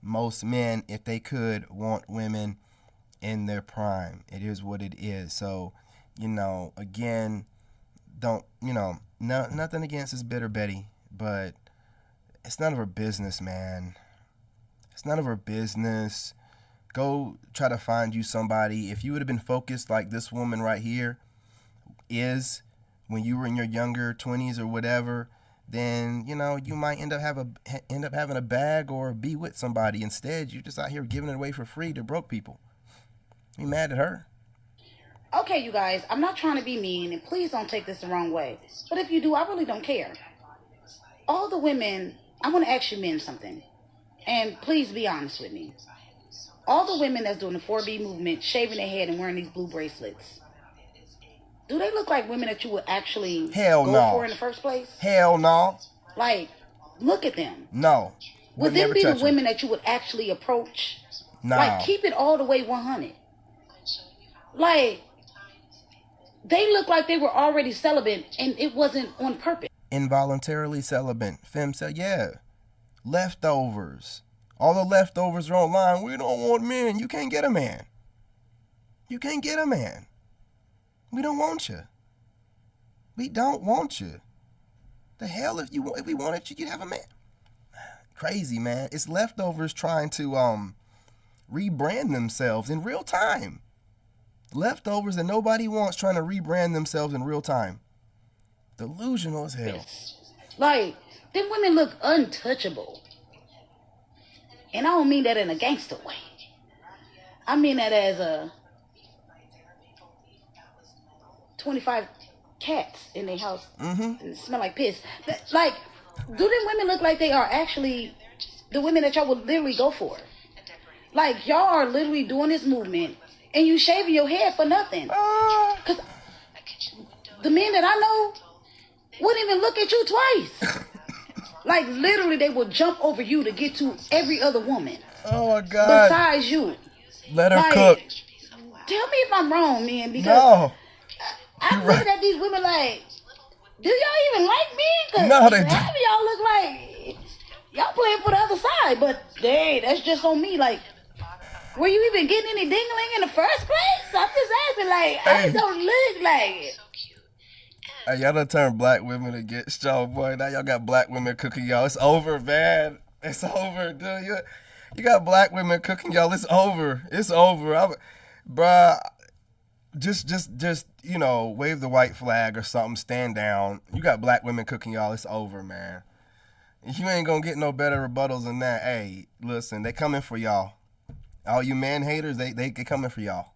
Most men, if they could, want women in their prime. It is what it is. So, again, nothing against this bitter Betty, but it's none of her business, man. It's none of her business. Go try to find you somebody. If you would have been focused like this woman right here is when you were in your younger 20s or whatever, then, you might end up having a bag or be with somebody. Instead, you're just out here giving it away for free to broke people. You mad at her? Okay, you guys, I'm not trying to be mean, and please don't take this the wrong way. But if you do, I really don't care. All the women, I want to ask you men something. And please be honest with me. All the women that's doing the 4B movement, shaving their head and wearing these blue bracelets, do they look like women that you would actually go for in the first place? Hell no. Like, look at them. No. Would them be the women that you would actually approach? No. Like, keep it all the way 100. Like, they look like they were already celibate and it wasn't on purpose. Involuntarily celibate. Yeah. Leftovers. All the leftovers are online. We don't want men. You can't get a man. You can't get a man. We don't want you. We don't want you. The hell, if we wanted you, you'd have a man. Crazy, man. It's leftovers trying to rebrand themselves in real time. Leftovers that nobody wants, trying to rebrand themselves in real time. Delusional as hell. Like, them women look untouchable. And I don't mean that in a gangster way. I mean that as a 25 cats in their house and smell like piss. Like, do them women look like they are actually the women that y'all would literally go for? Like, y'all are literally doing this movement and you shaving your head for nothing. Because the men that I know wouldn't even look at you twice. Like, literally, they will jump over you to get to every other woman. Oh, my God. Besides you. Let her like, cook. Tell me if I'm wrong, man, because No. I'm looking at these women like, do y'all even like me? Because No, they half of y'all look like y'all playing for the other side. But, hey, that's just on me. Like, were you even getting any dingling in the first place? I'm just asking, like, I don't look like it. Hey, y'all done turned black women against y'all, boy. Now y'all got black women cooking y'all. It's over, man. It's over, dude. You got black women cooking y'all. It's over. It's over. Bruh, just you know, wave the white flag or something. Stand down. You got black women cooking y'all. It's over, man. You ain't gonna get no better rebuttals than that. Hey, listen, they coming for y'all. All you man haters, they coming for y'all.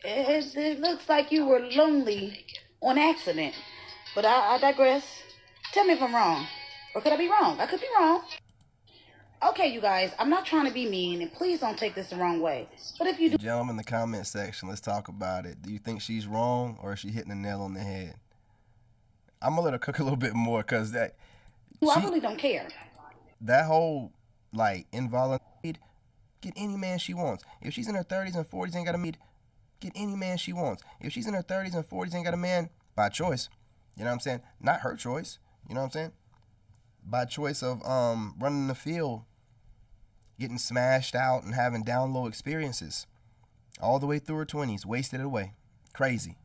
It looks like you were lonely on accident. But I digress. Tell me if I'm wrong. Or could I be wrong? I could be wrong. Okay, you guys, I'm not trying to be mean, and please don't take this the wrong way. But if you do... Gentlemen, in the comment section, let's talk about it. Do you think she's wrong, or is she hitting the nail on the head? I'm going to let her cook a little bit more, because that... I really don't care. That whole, like, involuntary... Get any man she wants. If she's in her 30s and 40s, ain't got a man... Get any man she wants. If she's in her 30s and 40s, ain't got a man, by choice. You know what I'm saying? Not her choice. You know what I'm saying? By choice of running the field, getting smashed out and having down low experiences. All the way through her 20s. Wasted it away. Crazy.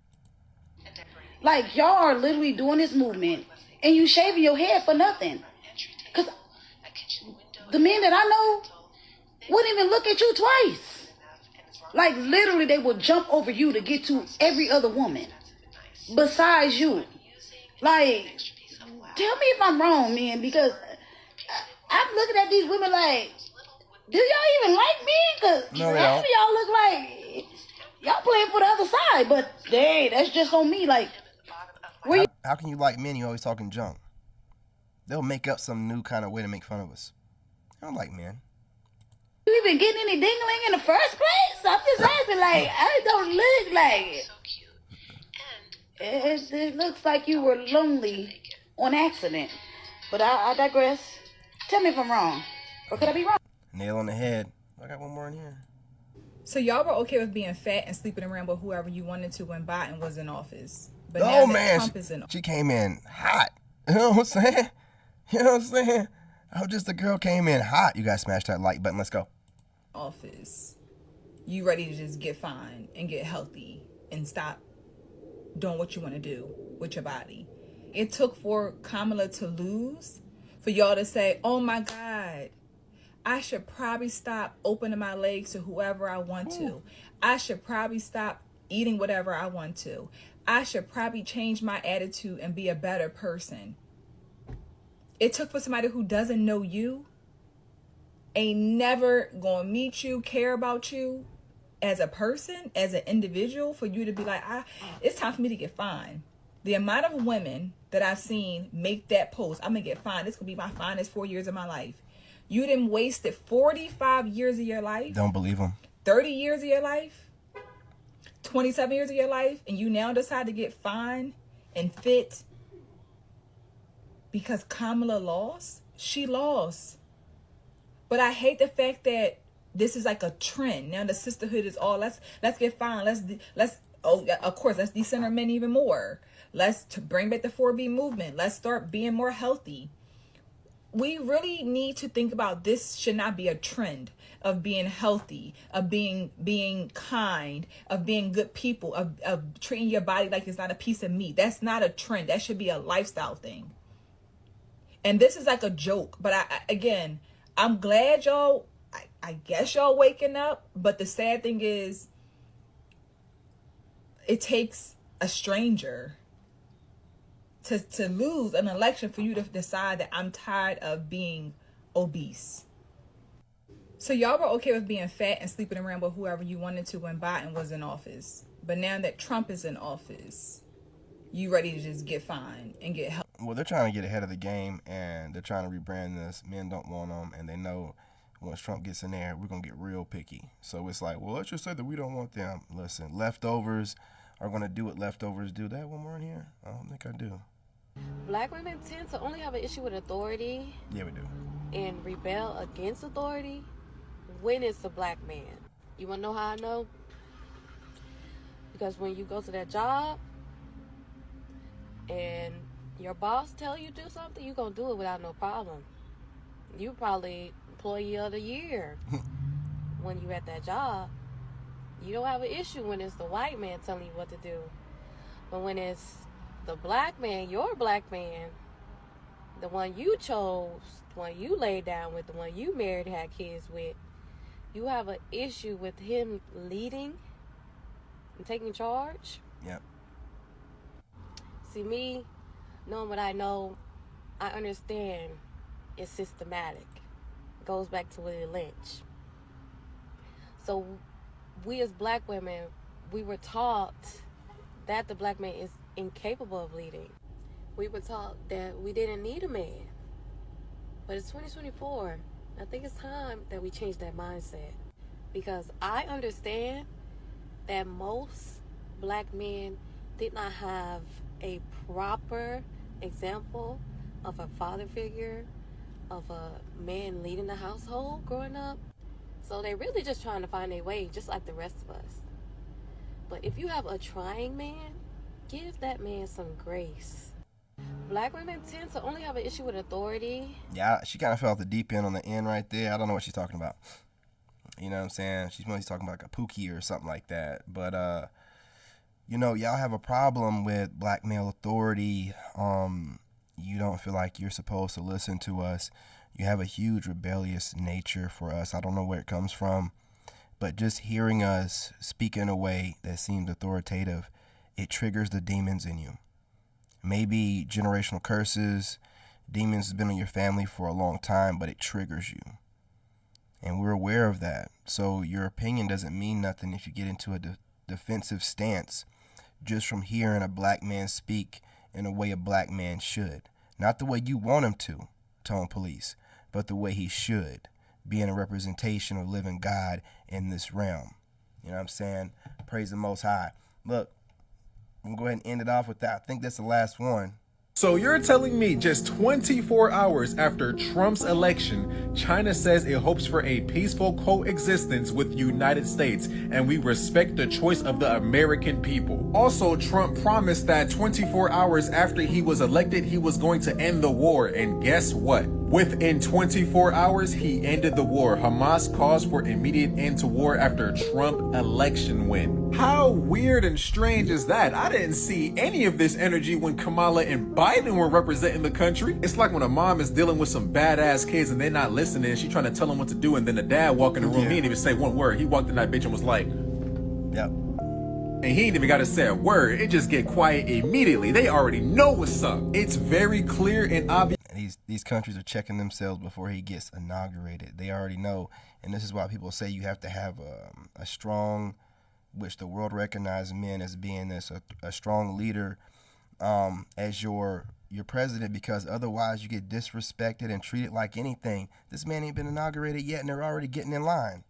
Like, y'all are literally doing this movement and you shaving your head for nothing. Because the men that I know wouldn't even look at you twice. Like, literally, they will jump over you to get to every other woman besides you. Like, tell me if I'm wrong, man, because I'm looking at these women like, do y'all even like me? Because half of y'all look like y'all playing for the other side. But, hey, that's just on me. Like, how can you like men? You always talking junk. They'll make up some new kind of way to make fun of us. I don't like men. You even getting any dingling in the first place? I'm just asking, like, I don't look like it. It looks like you were lonely on accident. But I digress. Tell me if I'm wrong. Or could I be wrong? Nail on the head. I got one more in here. So y'all were okay with being fat and sleeping around with whoever you wanted to when Biden was in office. But now that Trump is in office. She came in hot. You know what I'm saying? You know what I'm saying? I'm just a girl came in hot. You guys smash that like button. Let's go. Office. You ready to just get fine and get healthy and stop doing what you want to do with your body. It took for Kamala to lose for y'all to say, oh my God, I should probably stop opening my legs to whoever I want to. I should probably stop eating whatever I want to. I should probably change my attitude and be a better person. It took for somebody who doesn't know you, ain't never gonna meet you, care about you as a person, as an individual, for you to be like, it's time for me to get fined. The amount of women that I've seen make that post, I'm gonna get fined. This could be my finest 4 years of my life. You done wasted 45 years of your life. Don't believe them. 30 years of your life. 27 years of your life. And you now decide to get fined and fit because Kamala lost. She lost. But I hate the fact that this is like a trend. Now the sisterhood is all, let's get fined. Let's of course, let's decenter men even more. Let's bring back the 4B movement. Let's start being more healthy. We really need to think about this should not be a trend of being healthy, of being kind, of being good people, of treating your body like it's not a piece of meat. That's not a trend. That should be a lifestyle thing. And this is like a joke. But again, I'm glad y'all, I guess y'all waking up. But the sad thing is, it takes a stranger to lose an election for you to decide that I'm tired of being obese. So y'all were okay with being fat and sleeping around with whoever you wanted to when Biden was in office. But now that Trump is in office, you ready to just get fined and get help. Well, they're trying to get ahead of the game, and they're trying to rebrand this. Men don't want them, and they know once Trump gets in there, we're going to get real picky. So it's like, well, let's just say that we don't want them. Listen, leftovers are going to do what leftovers do. That one more in here? I don't think I do. Black women tend to only have an issue with authority. Yeah, we do. And rebel against authority when it's a black man. You want to know how I know? Because when you go to that job and your boss tell you to do something, you're going to do it without no problem. You probably employee of the year when you at that job. You don't have an issue when it's the white man telling you what to do. But when it's the black man, your black man, the one you chose, the one you laid down with, the one you married, had kids with, you have an issue with him leading and taking charge. Yep. See, me, knowing what I know, I understand it's systematic. It goes back to Willie Lynch. So we as black women, we were taught that the black man is incapable of leading. We were taught that we didn't need a man. But it's 2024. I think it's time that we change that mindset. Because I understand that most black men did not have a proper example of a father figure, of a man leading the household growing up. So they're really just trying to find their way, just like the rest of us. But if you have a trying man, give that man some grace. Black women tend to only have an issue with authority. Yeah, she kind of fell off the deep end on the end right there. I don't know what she's talking about. You know what I'm saying? She's mostly talking about like a pookie or something like that. But, you know, y'all have a problem with black male authority. You don't feel like you're supposed to listen to us. You have a huge rebellious nature for us. I don't know where it comes from. But just hearing us speak in a way that seems authoritative, it triggers the demons in you. Maybe generational curses, demons have been in your family for a long time, but it triggers you. And we're aware of that. So your opinion doesn't mean nothing if you get into a defensive stance just from hearing a black man speak in a way a black man should. Not the way you want him to, Tone Police, but the way he should, being a representation of living God in this realm. You know what I'm saying? Praise the Most High. Look, I'm going to go ahead and end it off with that. I think that's the last one. So you're telling me just 24 hours after Trump's election, China says it hopes for a peaceful coexistence with the United States, and we respect the choice of the American people. Also, Trump promised that 24 hours after he was elected, he was going to end the war, and guess what? Within 24 hours, he ended the war. Hamas calls for immediate end to war after Trump election win. How weird and strange is that? I didn't see any of this energy when Kamala and Biden were representing the country. It's like when a mom is dealing with some badass kids and they're not listening, and she's trying to tell them what to do, and then the dad walk in the room, he didn't even say one word. He walked in that bitch and was like, yep. And he ain't even got to say a word. It just get quiet immediately. They already know what's up. It's very clear and obvious. These countries are checking themselves before he gets inaugurated. They already know. And this is why people say you have to have a strong, which the world recognizes men as being this, a strong leader as your president, because otherwise you get disrespected and treated like anything. This man ain't been inaugurated yet and they're already getting in line.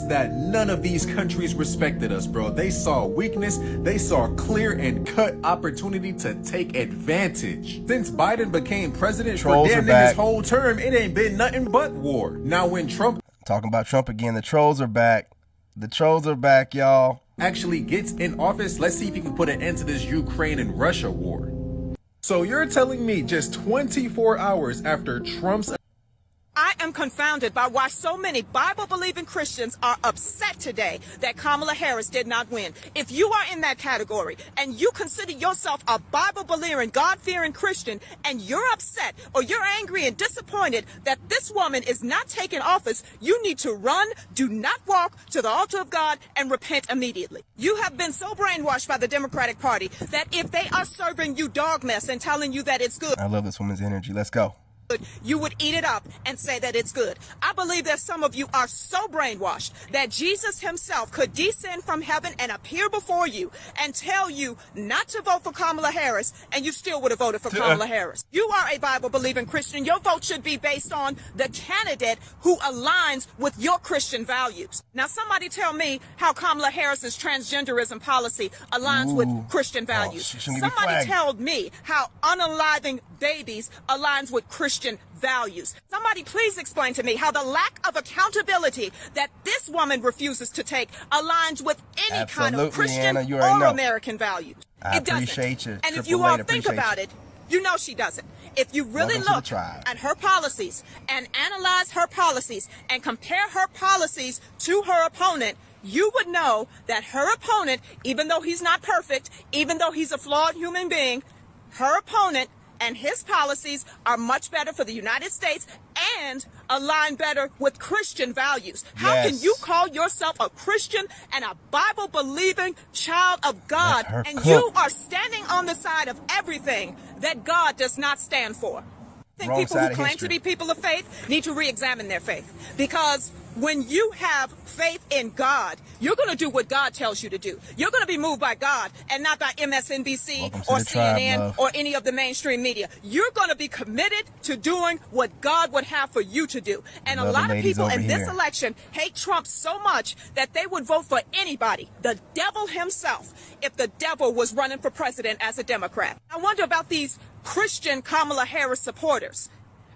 That none of these countries respected us, bro. They saw weakness. They saw clear and cut opportunity to take advantage. Since Biden became president for damn near his whole term, it ain't been nothing but war. Now when Trump... Talking about Trump again, the trolls are back. The trolls are back, y'all. Actually gets in office, let's see if he can put an end to this Ukraine and Russia war. So you're telling me just 24 hours after Trump's... I am confounded by why so many Bible-believing Christians are upset today that Kamala Harris did not win. If you are in that category and you consider yourself a Bible-believing, God-fearing Christian and you're upset or you're angry and disappointed that this woman is not taking office, you need to run, do not walk to the altar of God and repent immediately. You have been so brainwashed by the Democratic Party that if they are serving you dog mess and telling you that it's good, I love this woman's energy. Let's go. you would eat it up and say that it's good. I believe that some of you are so brainwashed that Jesus himself could descend from heaven and appear before you and tell you not to vote for Kamala Harris, and you still would have voted for Kamala Harris. You are a Bible-believing Christian. Your vote should be based on the candidate who aligns with your Christian values. Now, somebody tell me how Kamala Harris's transgenderism policy aligns with Christian values. Somebody tell me how unaliving babies aligns with Christian values. Somebody please explain to me how the lack of accountability that this woman refuses to take aligns with any kind of Christian or American values. I It doesn't. appreciate you. And if Triple you all A, think appreciate about you. it, you know she doesn't. If you really Welcome to the look tribe. at her policies and analyze her policies and compare her policies to her opponent, you would know that her opponent, even though he's not perfect, even though he's a flawed human being, her opponent and his policies are much better for the United States and align better with Christian values. How can you call yourself a Christian and a Bible-believing child of God, and you are standing on the side of everything that God does not stand for? I think people who claim to be people of faith need to re-examine their faith, because when you have faith in God, you're going to do what God tells you to do. You're going to be moved by God and not by MSNBC or CNN or any of the mainstream media. You're going to be committed to doing what God would have for you to do. And a lot of people in this election hate Trump so much that they would vote for anybody, the devil himself, if the devil was running for president as a Democrat. I wonder about these Christian Kamala Harris supporters.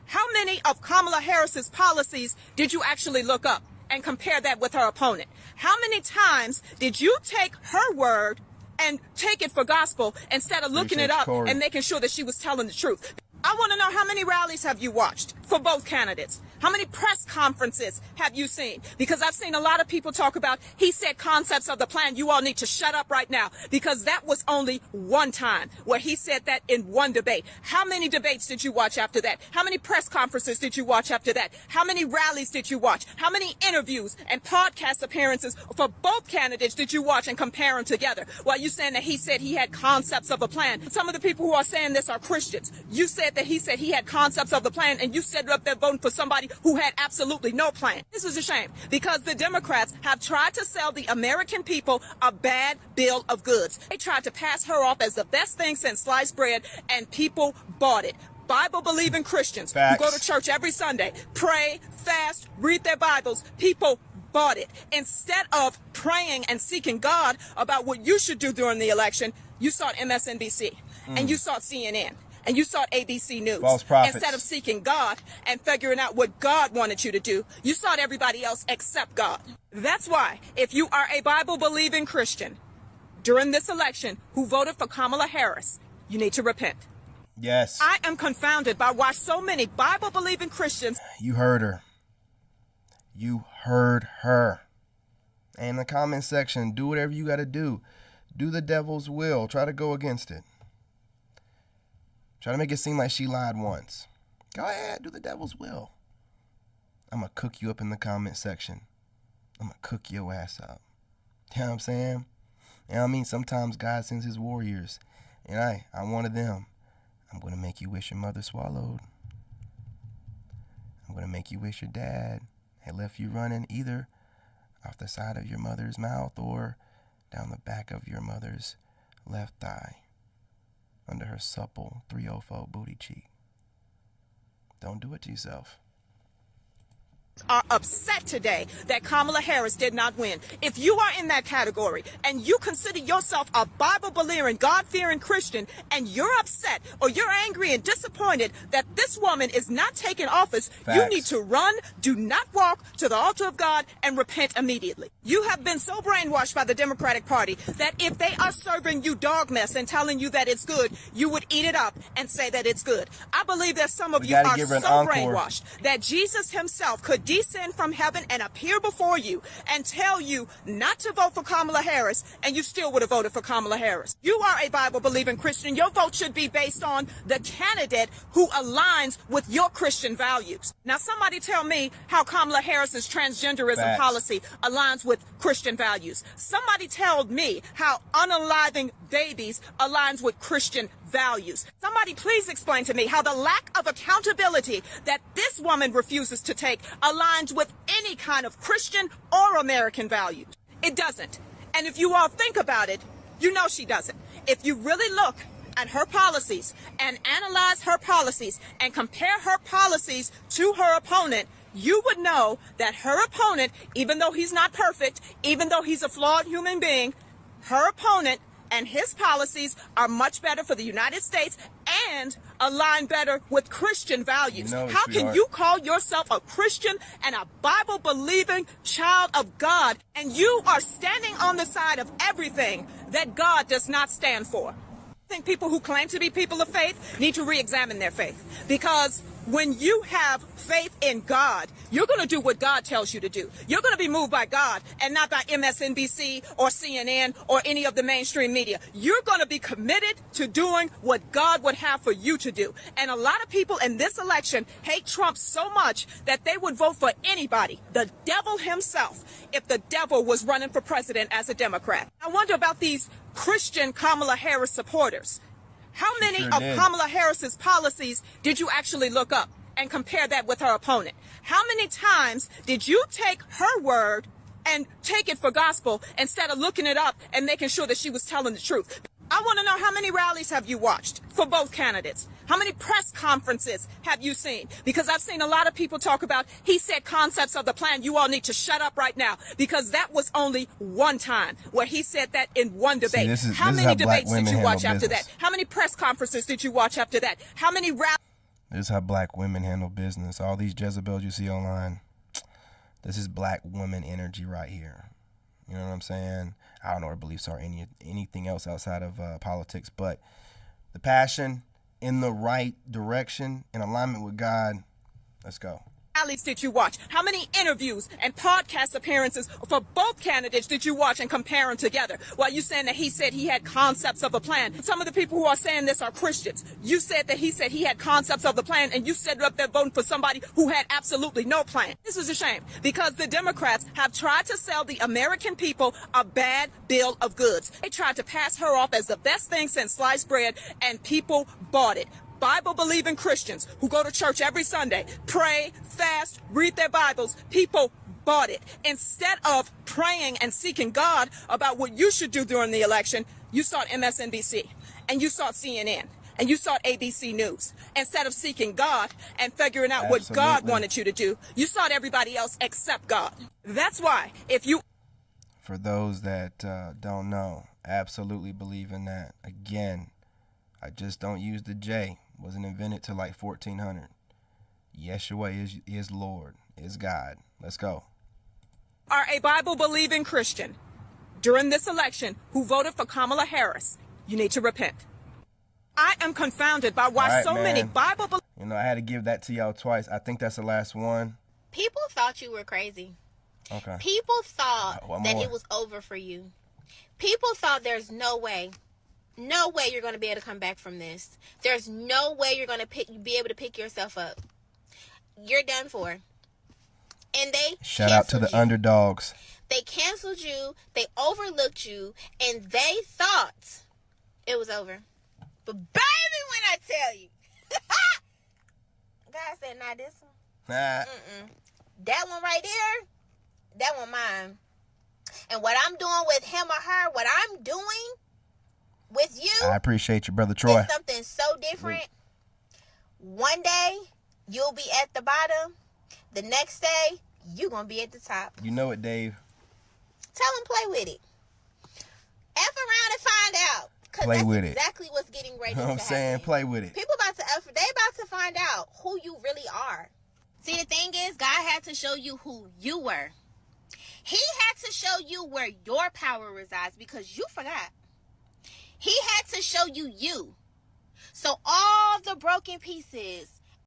How many of Kamala Harris's policies did you actually look up and compare that with her opponent? How many times did you take her word and take it for gospel instead of looking it up and making sure that she was telling the truth? I want to know, how many rallies have you watched for both candidates? How many press conferences have you seen? Because I've seen a lot of people talk about, he said concepts of the plan. You all need to shut up right now, because that was only one time where he said that in one debate. How many debates did you watch after that? How many press conferences did you watch after that? How many rallies did you watch? How many interviews and podcast appearances for both candidates did you watch and compare them together? While you saying that he said he had concepts of a plan. Some of the people who are saying this are Christians. You said that he said he had concepts of the plan, and you said up there voting for somebody who had absolutely no plan. This is a shame, because the Democrats have tried to sell the American people a bad bill of goods. They tried to pass her off as the best thing since sliced bread, and people bought it. Bible-believing Christians who go to church every Sunday, pray, fast, read their Bibles, people bought it. Instead of praying and seeking God about what you should do during the election, you sought MSNBC and you sought CNN. And you sought ABC News. Instead of seeking God and figuring out what God wanted you to do, you sought everybody else except God. That's why, if you are a Bible-believing Christian during this election who voted for Kamala Harris, you need to repent. Yes. I am confounded by why so many Bible-believing Christians... You heard her. You heard her. And in the comment section, do whatever you got to do. Do the devil's will. Try to go against it. Try to make it seem like she lied once. Go ahead, do the devil's will. I'm going to cook you up in the comment section. I'm going to cook your ass up. You know what I'm saying? You know what I mean? Sometimes God sends his warriors. And I'm one of them. I'm going to make you wish your mother swallowed. I'm going to make you wish your dad had left you running either off the side of your mother's mouth or down the back of your mother's left thigh, under her supple 304 booty cheek. Don't do it to yourself. are upset today that Kamala Harris did not win. If you are in that category and you consider yourself a Bible-believing, God-fearing Christian, and you're upset or you're angry and disappointed that this woman is not taking office, you need to run, do not walk to the altar of God, and repent immediately. You have been so brainwashed by the Democratic Party that if they are serving you dog mess and telling you that it's good, you would eat it up and say that it's good. I believe that some of you are so brainwashed that Jesus himself could descend from heaven and appear before you and tell you not to vote for Kamala Harris, and you still would have voted for Kamala Harris. You are a Bible-believing Christian. Your vote should be based on the candidate who aligns with your Christian values. Now, somebody tell me how Kamala Harris's transgenderism policy aligns with Christian values. Somebody tell me how unaliving babies aligns with Christian values. Somebody please explain to me how the lack of accountability that this woman refuses to take aligns with any kind of Christian or American values. It doesn't. And if you all think about it, you know she doesn't. If you really look at her policies and analyze her policies and compare her policies to her opponent, you would know that her opponent, even though he's not perfect, even though he's a flawed human being, her opponent and his policies are much better for the United States and align better with Christian values. How can you call yourself a Christian and a Bible-believing child of God, and you are standing on the side of everything that God does not stand for? I think people who claim to be people of faith need to re-examine their faith, because when you have faith in God, you're going to do what God tells you to do. You're going to be moved by God and not by MSNBC or CNN or any of the mainstream media. You're going to be committed to doing what God would have for you to do. And a lot of people in this election hate Trump so much that they would vote for anybody, the devil himself, if the devil was running for president as a Democrat. I wonder about these Christian Kamala Harris supporters. How many of Kamala Harris's policies did you actually look up and compare that with her opponent? How many times did you take her word and take it for gospel instead of looking it up and making sure that she was telling the truth? I want to know, how many rallies have you watched for both candidates? How many press conferences have you seen? Because I've seen a lot of people talk about, he said concepts of the plan. You all need to shut up right now, because that was only one time where he said that in one debate. How many debates did you watch after that? How many press conferences did you watch after that? How many rallies? This is how black women handle business. All these Jezebels you see online, this is black woman energy right here. You know what I'm saying? I don't know what her beliefs are, anything else outside of politics, but the passion in the right direction, in alignment with God. Let's go. Rallies did you watch? How many interviews and podcast appearances for both candidates did you watch and compare them together? While you saying that he said he had concepts of a plan. Some of the people who are saying this are Christians. You said that he said he had concepts of the plan, and you said up there voting for somebody who had absolutely no plan. This is a shame, because the Democrats have tried to sell the American people a bad bill of goods. They tried to pass her off as the best thing since sliced bread, and people bought it. Bible-believing Christians who go to church every Sunday, pray, fast, read their Bibles, people bought it. Instead of praying and seeking God about what you should do during the election, you sought MSNBC, and you sought CNN, and you sought ABC News. Instead of seeking God and figuring out what God wanted you to do, you sought everybody else except God. That's why, if you... For those that don't know, absolutely believe in that. Again, I just don't use the J. Wasn't invented till like 1400. Yeshua is Lord, is God. Let's go. Are a Bible-believing Christian during this election who voted for Kamala Harris, you need to repent. I am confounded by why many Bible... You know, I had to give that to y'all twice. I think that's the last one. People thought you were crazy. Okay. People thought that it was over for you. People thought there's no way you're going to be able to come back from this. There's no way you're going to be able to pick yourself up. You're done for. And they shout out to the underdogs. They canceled you. They overlooked you. And they thought it was over. But baby, when I tell you. God said, not this one. That one right there. That one mine. And what I'm doing with him or her, what I'm doing with you, I appreciate you, Brother Troy. It's something so different. One day you'll be at the bottom. The next day you gonna be at the top. You know it, Dave. Tell them play with it. F around and find out. Cause Play that's with it. exactly what's getting ready You know what I'm to saying? happen. Play with it. People about to find out who you really are. See, the thing is, God had to show you who you were. He had to show you where your power resides because you forgot. He had to show you you. So all the broken pieces